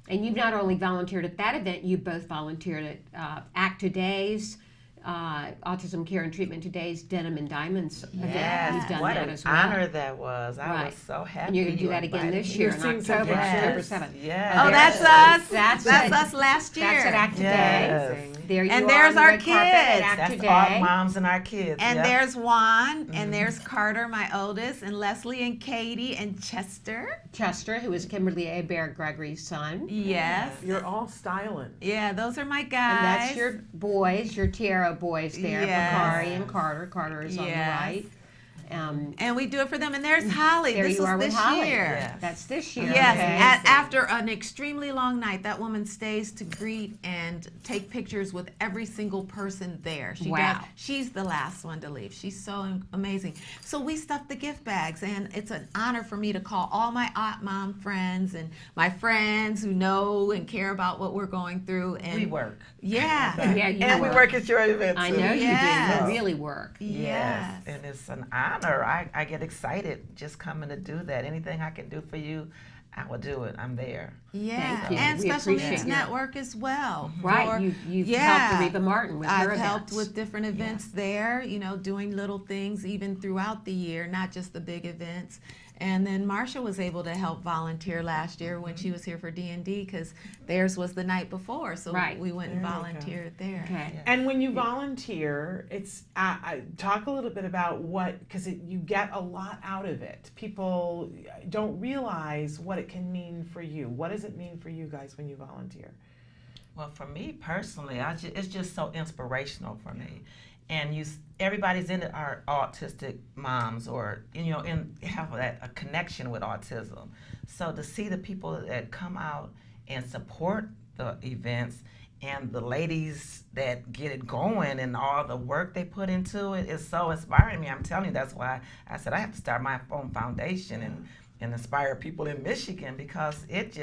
And you've not only volunteered at that event, you both volunteered at Act Today's, Autism Care and Treatment Today's Denim and Diamonds event. You've done what that an as well. honor that was. I Right. was so happy. And you're going to do you that again invited this me. year You're in seeing some October, pictures. October 7th. Yes. Oh, that's us. That's us last year. That's at Act Today. Yes. There you And are there's on the our red carpet at kids. Act That's Today. all moms and our kids. And yep. there's Juan, and there's Carter, my oldest, and Leslie and Katie and Chester. Chester, who is Kimberly A. Bear Gregory's son. Yes. You're all styling. Yeah, those are my guys. And that's your boys, your Thiero boys there, Yes. Bakari and Carter. Carter is on the Yes. right. And we do it for them. And there's Holly. There this you was are with this Holly. year. Yes. That's this year. Yes, okay. after an extremely long night, that woman stays to greet and take pictures with every single person there. She Wow. does. She's the last one to leave. She's so amazing. So we stuffed the gift bags, and it's an honor for me to call all my aunt mom friends and my friends who know and care about what we're going through. And We work. Yeah. Yeah, you And we work at your event too. I know you Yes. do. You really work. Yes. And it's an honor. I get excited just coming to do that. Anything I can do for you, I will do it. I'm there. Yeah, Thank you. and We Special appreciate Needs you. Network as well. Right, For- you've yeah. helped Reba Martin with her I've events. helped with different events there, doing little things even throughout the year, not just the big events. And then Marsha was able to help volunteer last year when she was here for D&D because theirs was the night before, so Right. we went and There you go. volunteered there. Okay. And when you volunteer, it's talk a little bit about because you get a lot out of it. People don't realize what it can mean for you. What does it mean for you guys when you volunteer? Well, for me personally, it's just so inspirational for me. And everybody's in it are autistic moms, or and have a connection with autism. So to see the people that come out and support the events and the ladies that get it going and all the work they put into it is so inspiring me. I'm telling you, that's why I said I have to start my own foundation and inspire people in Michigan, because it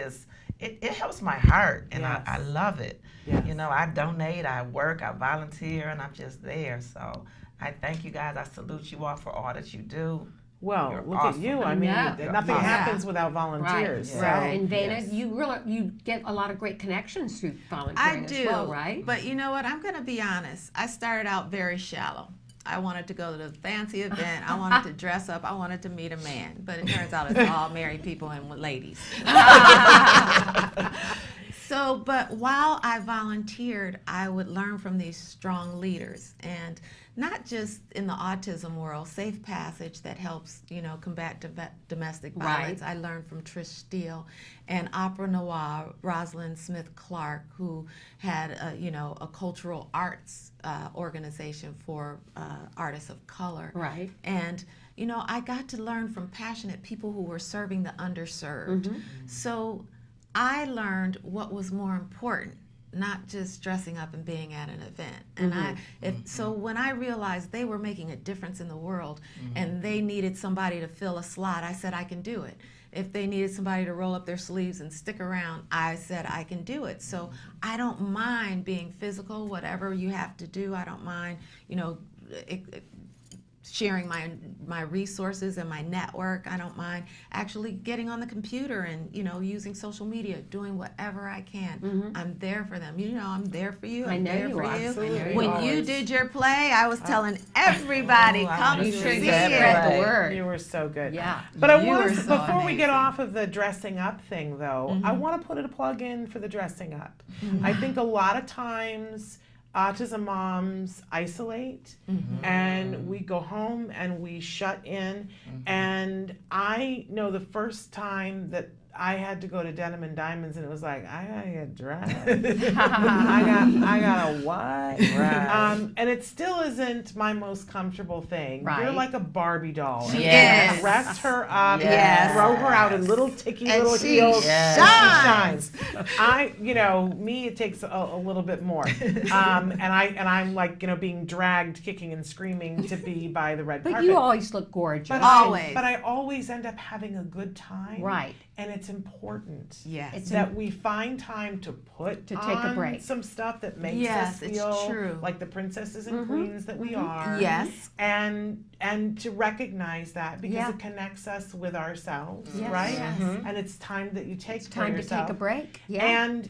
helps my heart, and Yes. I love it. Yes. You know, I donate, I work, I volunteer, and I'm just there. So I thank you guys. I salute you all for all that you do. Well, You're look awesome. at you. I mean, Yeah. nothing Yeah. happens without volunteers. Right. So. Right. And Vana, Yes. you get a lot of great connections through I volunteering do, as well, right? but you know what? I'm going to be honest. I started out very shallow. I wanted to go to the fancy event. I wanted to dress up. I wanted to meet a man. But it turns out it's all married people and ladies. So, but while I volunteered, I would learn from these strong leaders, and not just in the autism world, Safe Passage that helps, combat domestic violence. Right. I learned from Trish Steele, and Opera Noir, Rosalind Smith Clark, who had a cultural arts organization for artists of color. Right. And I got to learn from passionate people who were serving the underserved. Mm-hmm. So I learned what was more important, not just dressing up and being at an event. And so when I realized they were making a difference in the world and they needed somebody to fill a slot, I said I can do it. If they needed somebody to roll up their sleeves and stick around, I said I can do it. So I don't mind being physical, whatever you have to do. I don't mind, sharing my resources and my network. I don't mind actually getting on the computer and using social media, doing whatever I can. I'm there for them. I'm there for you. I I'm know there you for are. you. Absolutely. When you Always. did your play, I was telling everybody, come you see sure it. did. Spread the word. You were so good. Yeah. But I You want were to, so before we get amazing. off of the dressing up thing, though, I want to put a plug in for the dressing up. I think a lot of times autism moms isolate and we go home and we shut in. And I know the first time that I had to go to Denim and Diamonds, and it was like, I gotta get dressed. I gotta what? Right. And it still isn't my most comfortable thing. Right. You're like a Barbie doll. She And is. dress her up, Yes. throw her out in little ticky And little she heels. Yes. and she shines. Me, it takes a little bit more. And I'm like, being dragged, kicking and screaming to be by the red But carpet. you always look gorgeous. But Always. but I always end up having a good time. Right. And it's important Yes. It's that we find time to To take a on break. some stuff that makes Yes, us it's feel true. like the princesses and queens that we are. Yes. And to recognize that, because Yeah. it connects us with ourselves, Yes. right? Yes. And it's time that you take It's for time to yourself. take a break. Yeah.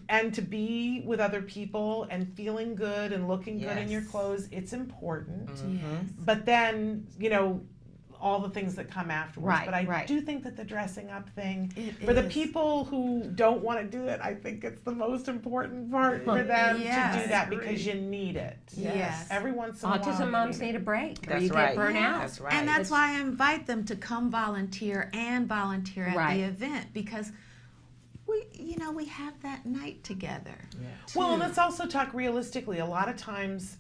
And to be with other people and feeling good and looking good in your Yes. clothes, it's important. Yes. But then, all the things that come afterwards. Right, But I right. do think that the dressing up thing, It for the is. people who don't want to do it, I think it's the most important part for them Yes. to do that, because you need it. Yes. Every once in a while. Autism you moms need need it. a break, or That's you right. get burnt out. That's right. And that's why I invite them to come volunteer at Right. the event, because we have that night together. Well, and let's also talk realistically. A lot of times,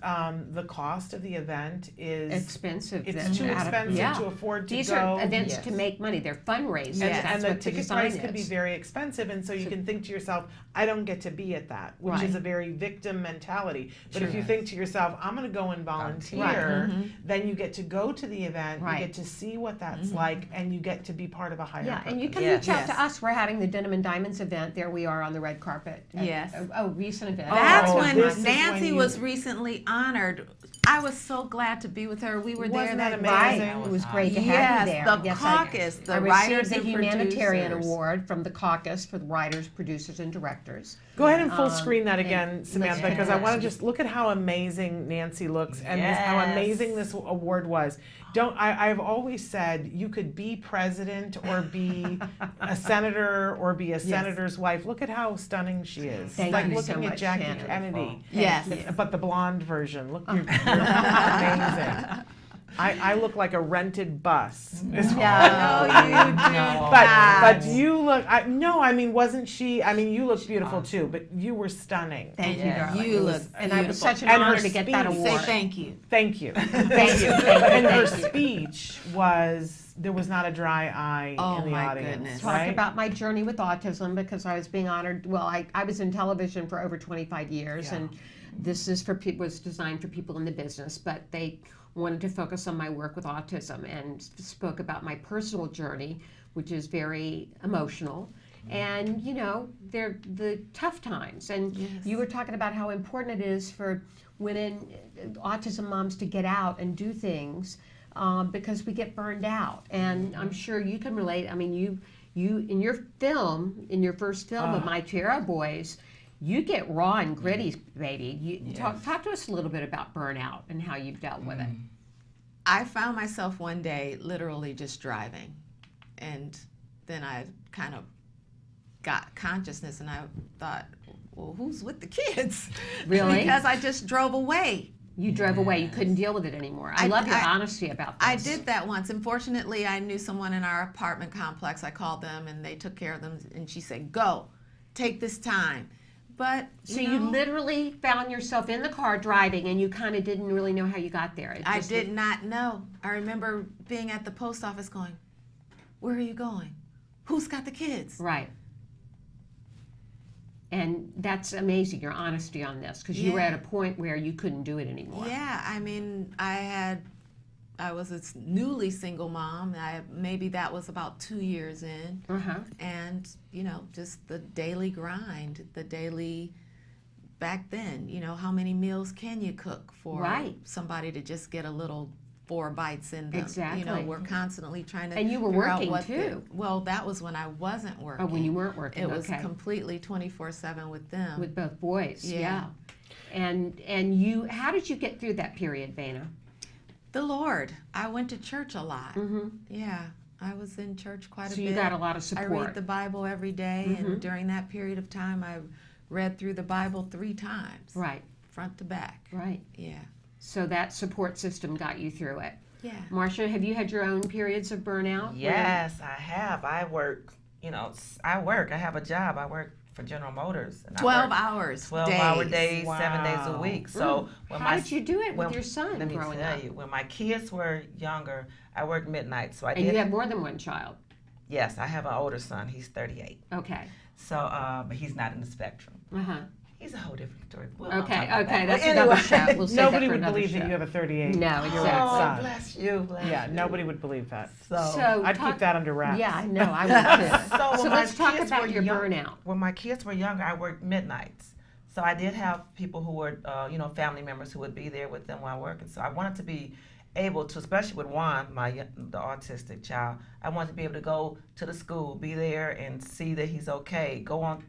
the cost of the event is Expensive. It's then, too out of- expensive yeah. to afford to These go. are events Yes. to make money. They're fundraisers. Yes. That's And the what the ticket design price can be is. very expensive, and so you can think to yourself, I don't get to be at that, which Right. is a very victim mentality. But if you think to yourself, I'm going to go and volunteer, Right. then you get to go to the event, Right. you get to see what that's like, and you get to be part of a higher Yeah, and you purpose. can Yes. reach out Yes. to us. We're having the Denim and Diamonds event. There we are on the red carpet. Yes. Recent event. That's Oh, when this is Nancy when you- was recently honored. I was so glad to be with her. We were there Wasn't that that amazing? night. Right. It was great to Yes, have you there. the Yes, caucus, the I writers received and the humanitarian producers. award from the caucus for the writers, producers, and directors. Go ahead and full screen that and again, Samantha, let's because I take a want to look. just look at how amazing Nancy looks and how Yes. amazing this award was. I've always said you could be president or be a senator or be a senator's wife. Look at how stunning she is. Thank like you looking so at much, Jackie Shannon. Kennedy. Yes. But the blonde version. Look, you're amazing. I look like a rented bus. No, you do not. But you look. Wasn't she? I mean, you look beautiful too. But you were stunning. Thank you, Yes. darling. You It was- look and it was beautiful. such an And her honor to get that speech. Say award. thank you. Thank you. Thank you. And her Thank you. speech was there was not a dry eye Oh, in the my audience. goodness. Talk Right? about my journey with autism, because I was being honored. Well, I was in television for over 25 years, and this is for people, was designed for people in the business, but they wanted to focus on my work with autism and spoke about my personal journey, which is very emotional. And they're the tough times. And you were talking about how important it is for women, autism moms, to get out and do things because we get burned out. And I'm sure you can relate. I mean, you in your film, in your first film of My Thiero Boys, you get raw and gritty, baby. Talk to us a little bit about burnout and how you've dealt with it. I found myself one day literally just driving, and then I kind of got consciousness, and I thought, well, who's with the kids? Really? Because I just drove away. You drove away. You couldn't deal with it anymore. I love your honesty about this. I did that once. Unfortunately, I knew someone in our apartment complex. I called them, and they took care of them, and she said, go, take this time. But so you literally found yourself in the car driving, and you kind of didn't really know how you got there. I did not know. I remember being at the post office going, where are you going? Who's got the kids? Right. And that's amazing, your honesty on this, because you were at a point where you couldn't do it anymore. Yeah, I mean, I was a newly single mom. Maybe that was about 2 years in. And, just the daily grind, back then, how many meals can you cook for somebody to just get a little 4 bites in them? Exactly. We're constantly trying to And you were figure out working too. Well, that was when I wasn't working. Oh, when you weren't working, It was completely 24/7 with them. With both boys, And how did you get through that period, Vana? The Lord. I went to church a lot. Yeah, I was in church quite a bit. So you got a lot of support. I read the Bible every day, and during that period of time, I read through the Bible 3 times. Right. Front to back. Right. Yeah. So that support system got you through it. Yeah. Marsha, have you had your own periods of burnout? Yes, I have. I work, I have a job. I work for General Motors. And 12 hours. 12-hour days, Wow. 7 days a week. So how did you do it with your son Let me growing tell up? you, when my kids were younger, I worked midnight. So And you have more than one child? Yes, I have an older son. He's 38. Okay. So, but he's not in the spectrum. He's a whole different story. We'll not talk Okay, about that. that's But another anyway. show. We'll save Nobody that for would another believe show. that you have a 38. No, Oh, exactly. bless you. Bless Yeah, you. nobody would believe that. So I'd keep that under wraps. Yeah, I know, I would too. So So when let's my talk kids about were your young- burnout. When my kids were younger, I worked midnights. So I did have people who were, family members who would be there with them while working. So I wanted to be able to, especially with Juan, the autistic child, I wanted to be able to go to the school, be there and see that he's okay, go on,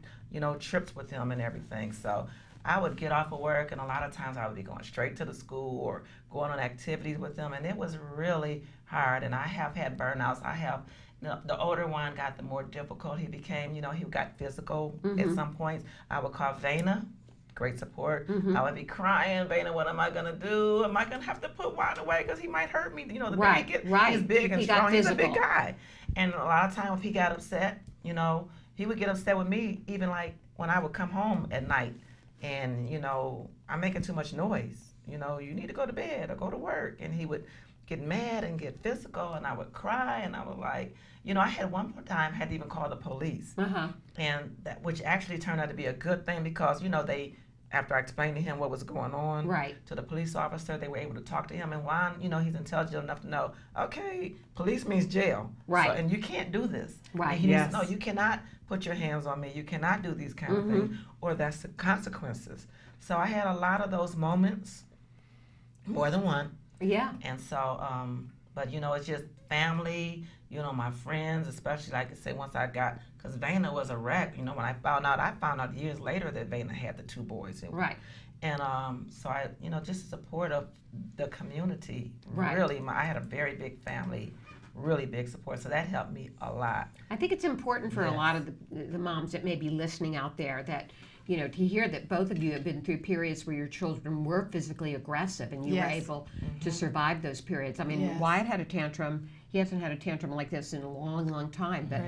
trips with him and everything. So I would get off of work, and a lot of times I would be going straight to the school or going on activities with them, and it was really hard. And I have had burnouts. I have, the older one got, the more difficult he became. He got physical at some points. I would call Vana, great support. I would be crying, Vana, what am I gonna do? Am I gonna have to put Juan away because he might hurt me? The Right, baby right. he's big and He got strong. He's a big physical. guy. And a lot of times if he got upset, he would get upset with me, even like when I would come home at night and, I'm making too much noise. You need to go to bed or go to work. And he would get mad and get physical, and I would cry, and I was like, I had one more time had to even call the police. And that, which actually turned out to be a good thing because, they, after I explained to him what was going on to the police officer, they were able to talk to him. And Juan, he's intelligent enough to know, okay, police means jail. Right. So, and you can't do this. Right. And he needs to know, you cannot put your hands on me. You cannot do these kind of things, or that's the consequences. So I had a lot of those moments, more than one. Yeah. And so, but it's just family, my friends, especially like I say, once I got, because Vana was a wreck, when I found out years later that Vana had the 2 boys. Right. And so I, just the support of the community, Right. really, I had a very big family, really big support, so that helped me a lot. I think it's important for a lot of the moms that may be listening out there that, to hear that both of you have been through periods where your children were physically aggressive and you were able to survive those periods. I mean, Wyatt had a tantrum. He hasn't had a tantrum like this in a long, long time. But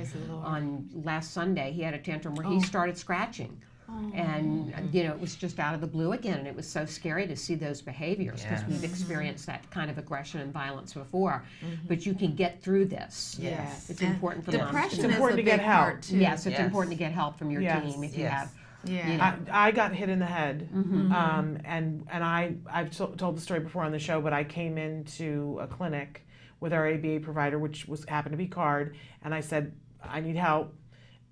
on last Sunday, he had a tantrum where he started scratching And it was just out of the blue again, and it was so scary to see those behaviors because we've experienced that kind of aggression and violence before. But you can get through this. Yes. It's important for moms. Depression It's important is to a get big help. part too. Yes, it's important to get help from your Yes. team if you have. I got hit in the head, and I've told the story before on the show, but I came into a clinic with our ABA provider, which happened to be CARD, and I said, I need help.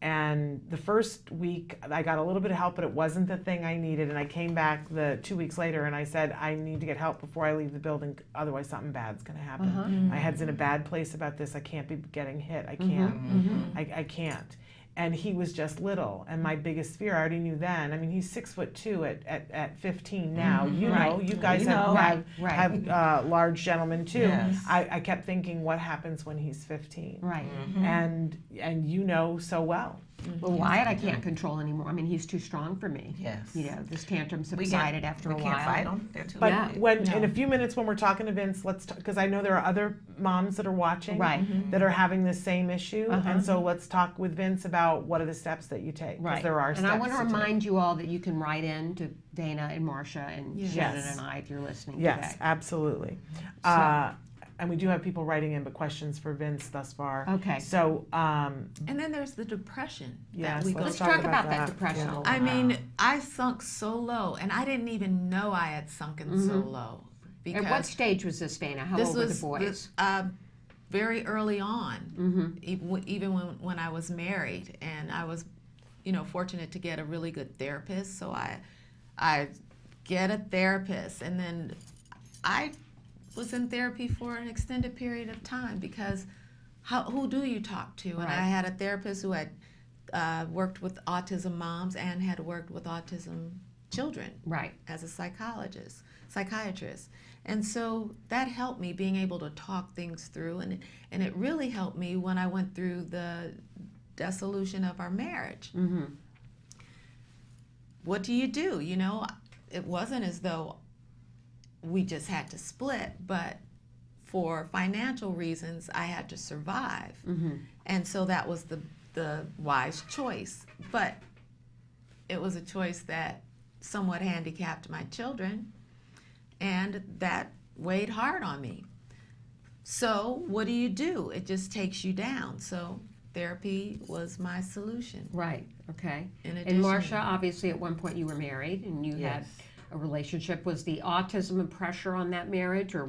And the first week I got a little bit of help, but it wasn't the thing I needed. And I came back 2 weeks later and I said, I need to get help before I leave the building, otherwise something bad's gonna happen. My head's in a bad place about this. I can't be getting hit. I can't. I can't. And he was just little, and my biggest fear, I already knew then. I mean, he's 6'2" at 15 now. You guys have large gentlemen too. Yes. I kept thinking, what happens when he's 15? Right. And so well. Well, Wyatt, I can't control anymore. I mean, he's too strong for me. Yes. This tantrum subsided after a while. We can't fight them. They're too But big. in a few minutes when we're talking to Vince, let's talk, because I know there are other moms that are watching that are having the same issue, and so let's talk with Vince about what are the steps that you take. Because there are steps. And I want to take. remind you all that you can write in to Vana and Marsha and Shannon and I if you're listening Yes, today. absolutely. And we do have people writing in, but questions for Vince thus far. Okay. So, And then there's the depression yes, that we go Let's through. talk about that depression. Yeah. I mean, I sunk so low, and I didn't even know I had sunken so low. Because At what stage was this, Vana? How this old were was the boys? very early on, even when I was married, and I was, fortunate to get a really good therapist. So I get a therapist, and then I was in therapy for an extended period of time because who do you talk to? And I had a therapist who had worked with autism moms and had worked with autism children as a psychiatrist. And so that helped me being able to talk things through, and it really helped me when I went through the dissolution of our marriage. What do? It wasn't as though we just had to split, but for financial reasons, I had to survive. And so that was the wise choice. But it was a choice that somewhat handicapped my children, and that weighed hard on me. So what do? It just takes you down. So therapy was my solution. Right, okay. In And addition- Marsha, obviously at one point you were married and you had a relationship. Was the autism and pressure on that marriage, or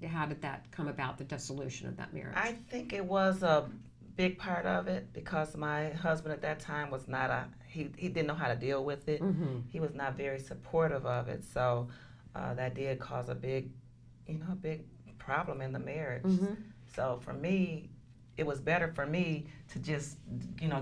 how did that come about, the dissolution of that marriage? I think it was a big part of it because my husband at that time was not he didn't know how to deal with it. He was not very supportive of it, so that did cause a big problem in the marriage. So for me, it was better for me to just,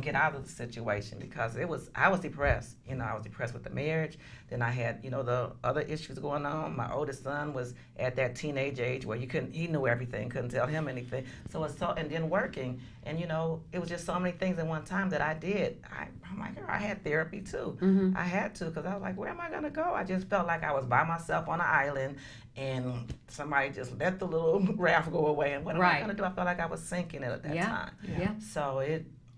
get out of the situation because I was depressed. I was depressed with the marriage. Then I had, the other issues going on. My oldest son was at that teenage age where he knew everything, couldn't tell him anything. And then working. And, it was just so many things at one time that I did. I'm like, I had therapy too. I had to because I was like, where am I going to go? I just felt like I was by myself on an island and somebody just let the little raft go away. And what am I going to do? I felt like I was sinking at that time. So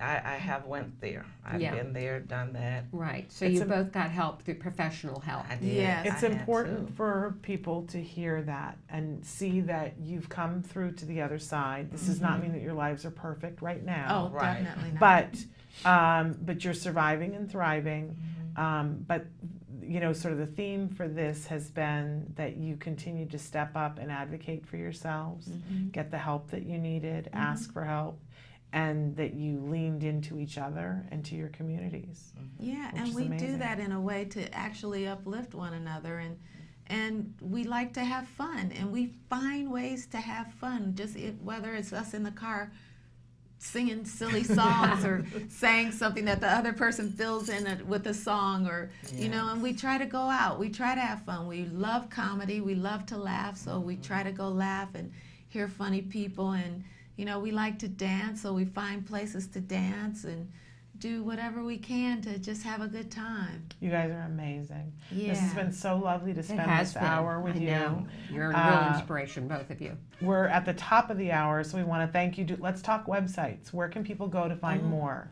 I have went there. I've been there, done that. Right. So you both got help through professional help. I did. Yes. It's important for people to hear that and see that you've come through to the other side. This does not mean that your lives are perfect right now. Oh, Right. definitely not. But you're surviving and thriving. But sort of the theme for this has been that you continue to step up and advocate for yourselves, get the help that you needed, ask for help, and that you leaned into each other and to your communities. Yeah, which and is we do amazing. that in a way to actually uplift one another, and we like to have fun, and we find ways to have fun, whether it's us in the car singing silly songs or saying something that the other person fills in with a song, or and we try to go out, we try to have fun. We love comedy, we love to laugh, so we try to go laugh and hear funny people, and we like to dance, so we find places to dance and do whatever we can to just have a good time. You guys are amazing. Yeah. This has been so lovely to spend this hour with you. Know. You're a real inspiration, both of you. We're at the top of the hour, so we want to thank you. Let's talk websites. Where can people go to find more?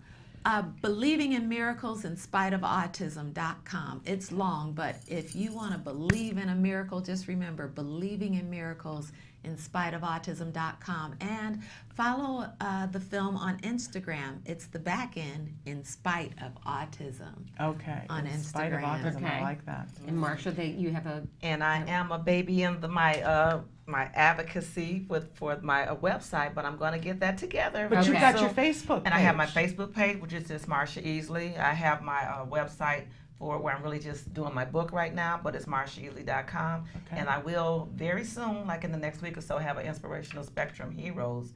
Believing in Miracles in Spite of Autism.com. It's long, but if you want to believe in a miracle, just remember Believing in Miracles in Spite of Autism.com. And follow the film on Instagram. It's The Back End in Spite of Autism. Okay. On In Spite of Instagram. Autism, I like that. And Marsha, you have a And I am a baby in my advocacy for my website, but I'm going to get that together. But you've Okay. got your Facebook And I have my page. Facebook page, which is just Marsha Easley. I have my website for where I'm really just doing my book right now, but it's marshaeasley.com. Okay. And I will very soon, like in the next week or so, have an Inspirational Spectrum Heroes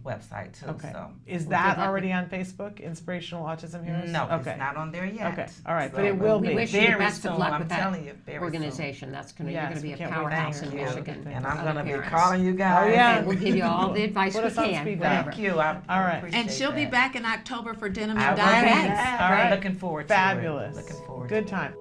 website too. Okay. So. Is We'll that do that. already on Facebook? Inspirational Autism Heroes? No, Okay. it's not on there yet. Okay. All right. So But it will we be. wish you very the best soon, of luck I'm with that telling you, very organization. That's gonna you're Yes, gonna be we a can't wait to powerhouse hear in you. Michigan. And for I'm other going to be parents. calling you guys. Oh, yeah. Okay, we'll give you all the advice Put we us on can. speed dial. Whatever. Thank you. I All right. appreciate And she'll be that. back in October for Denim I and will Diamonds. be. All right. Looking forward to it. Fabulous. Looking forward Good to it. time.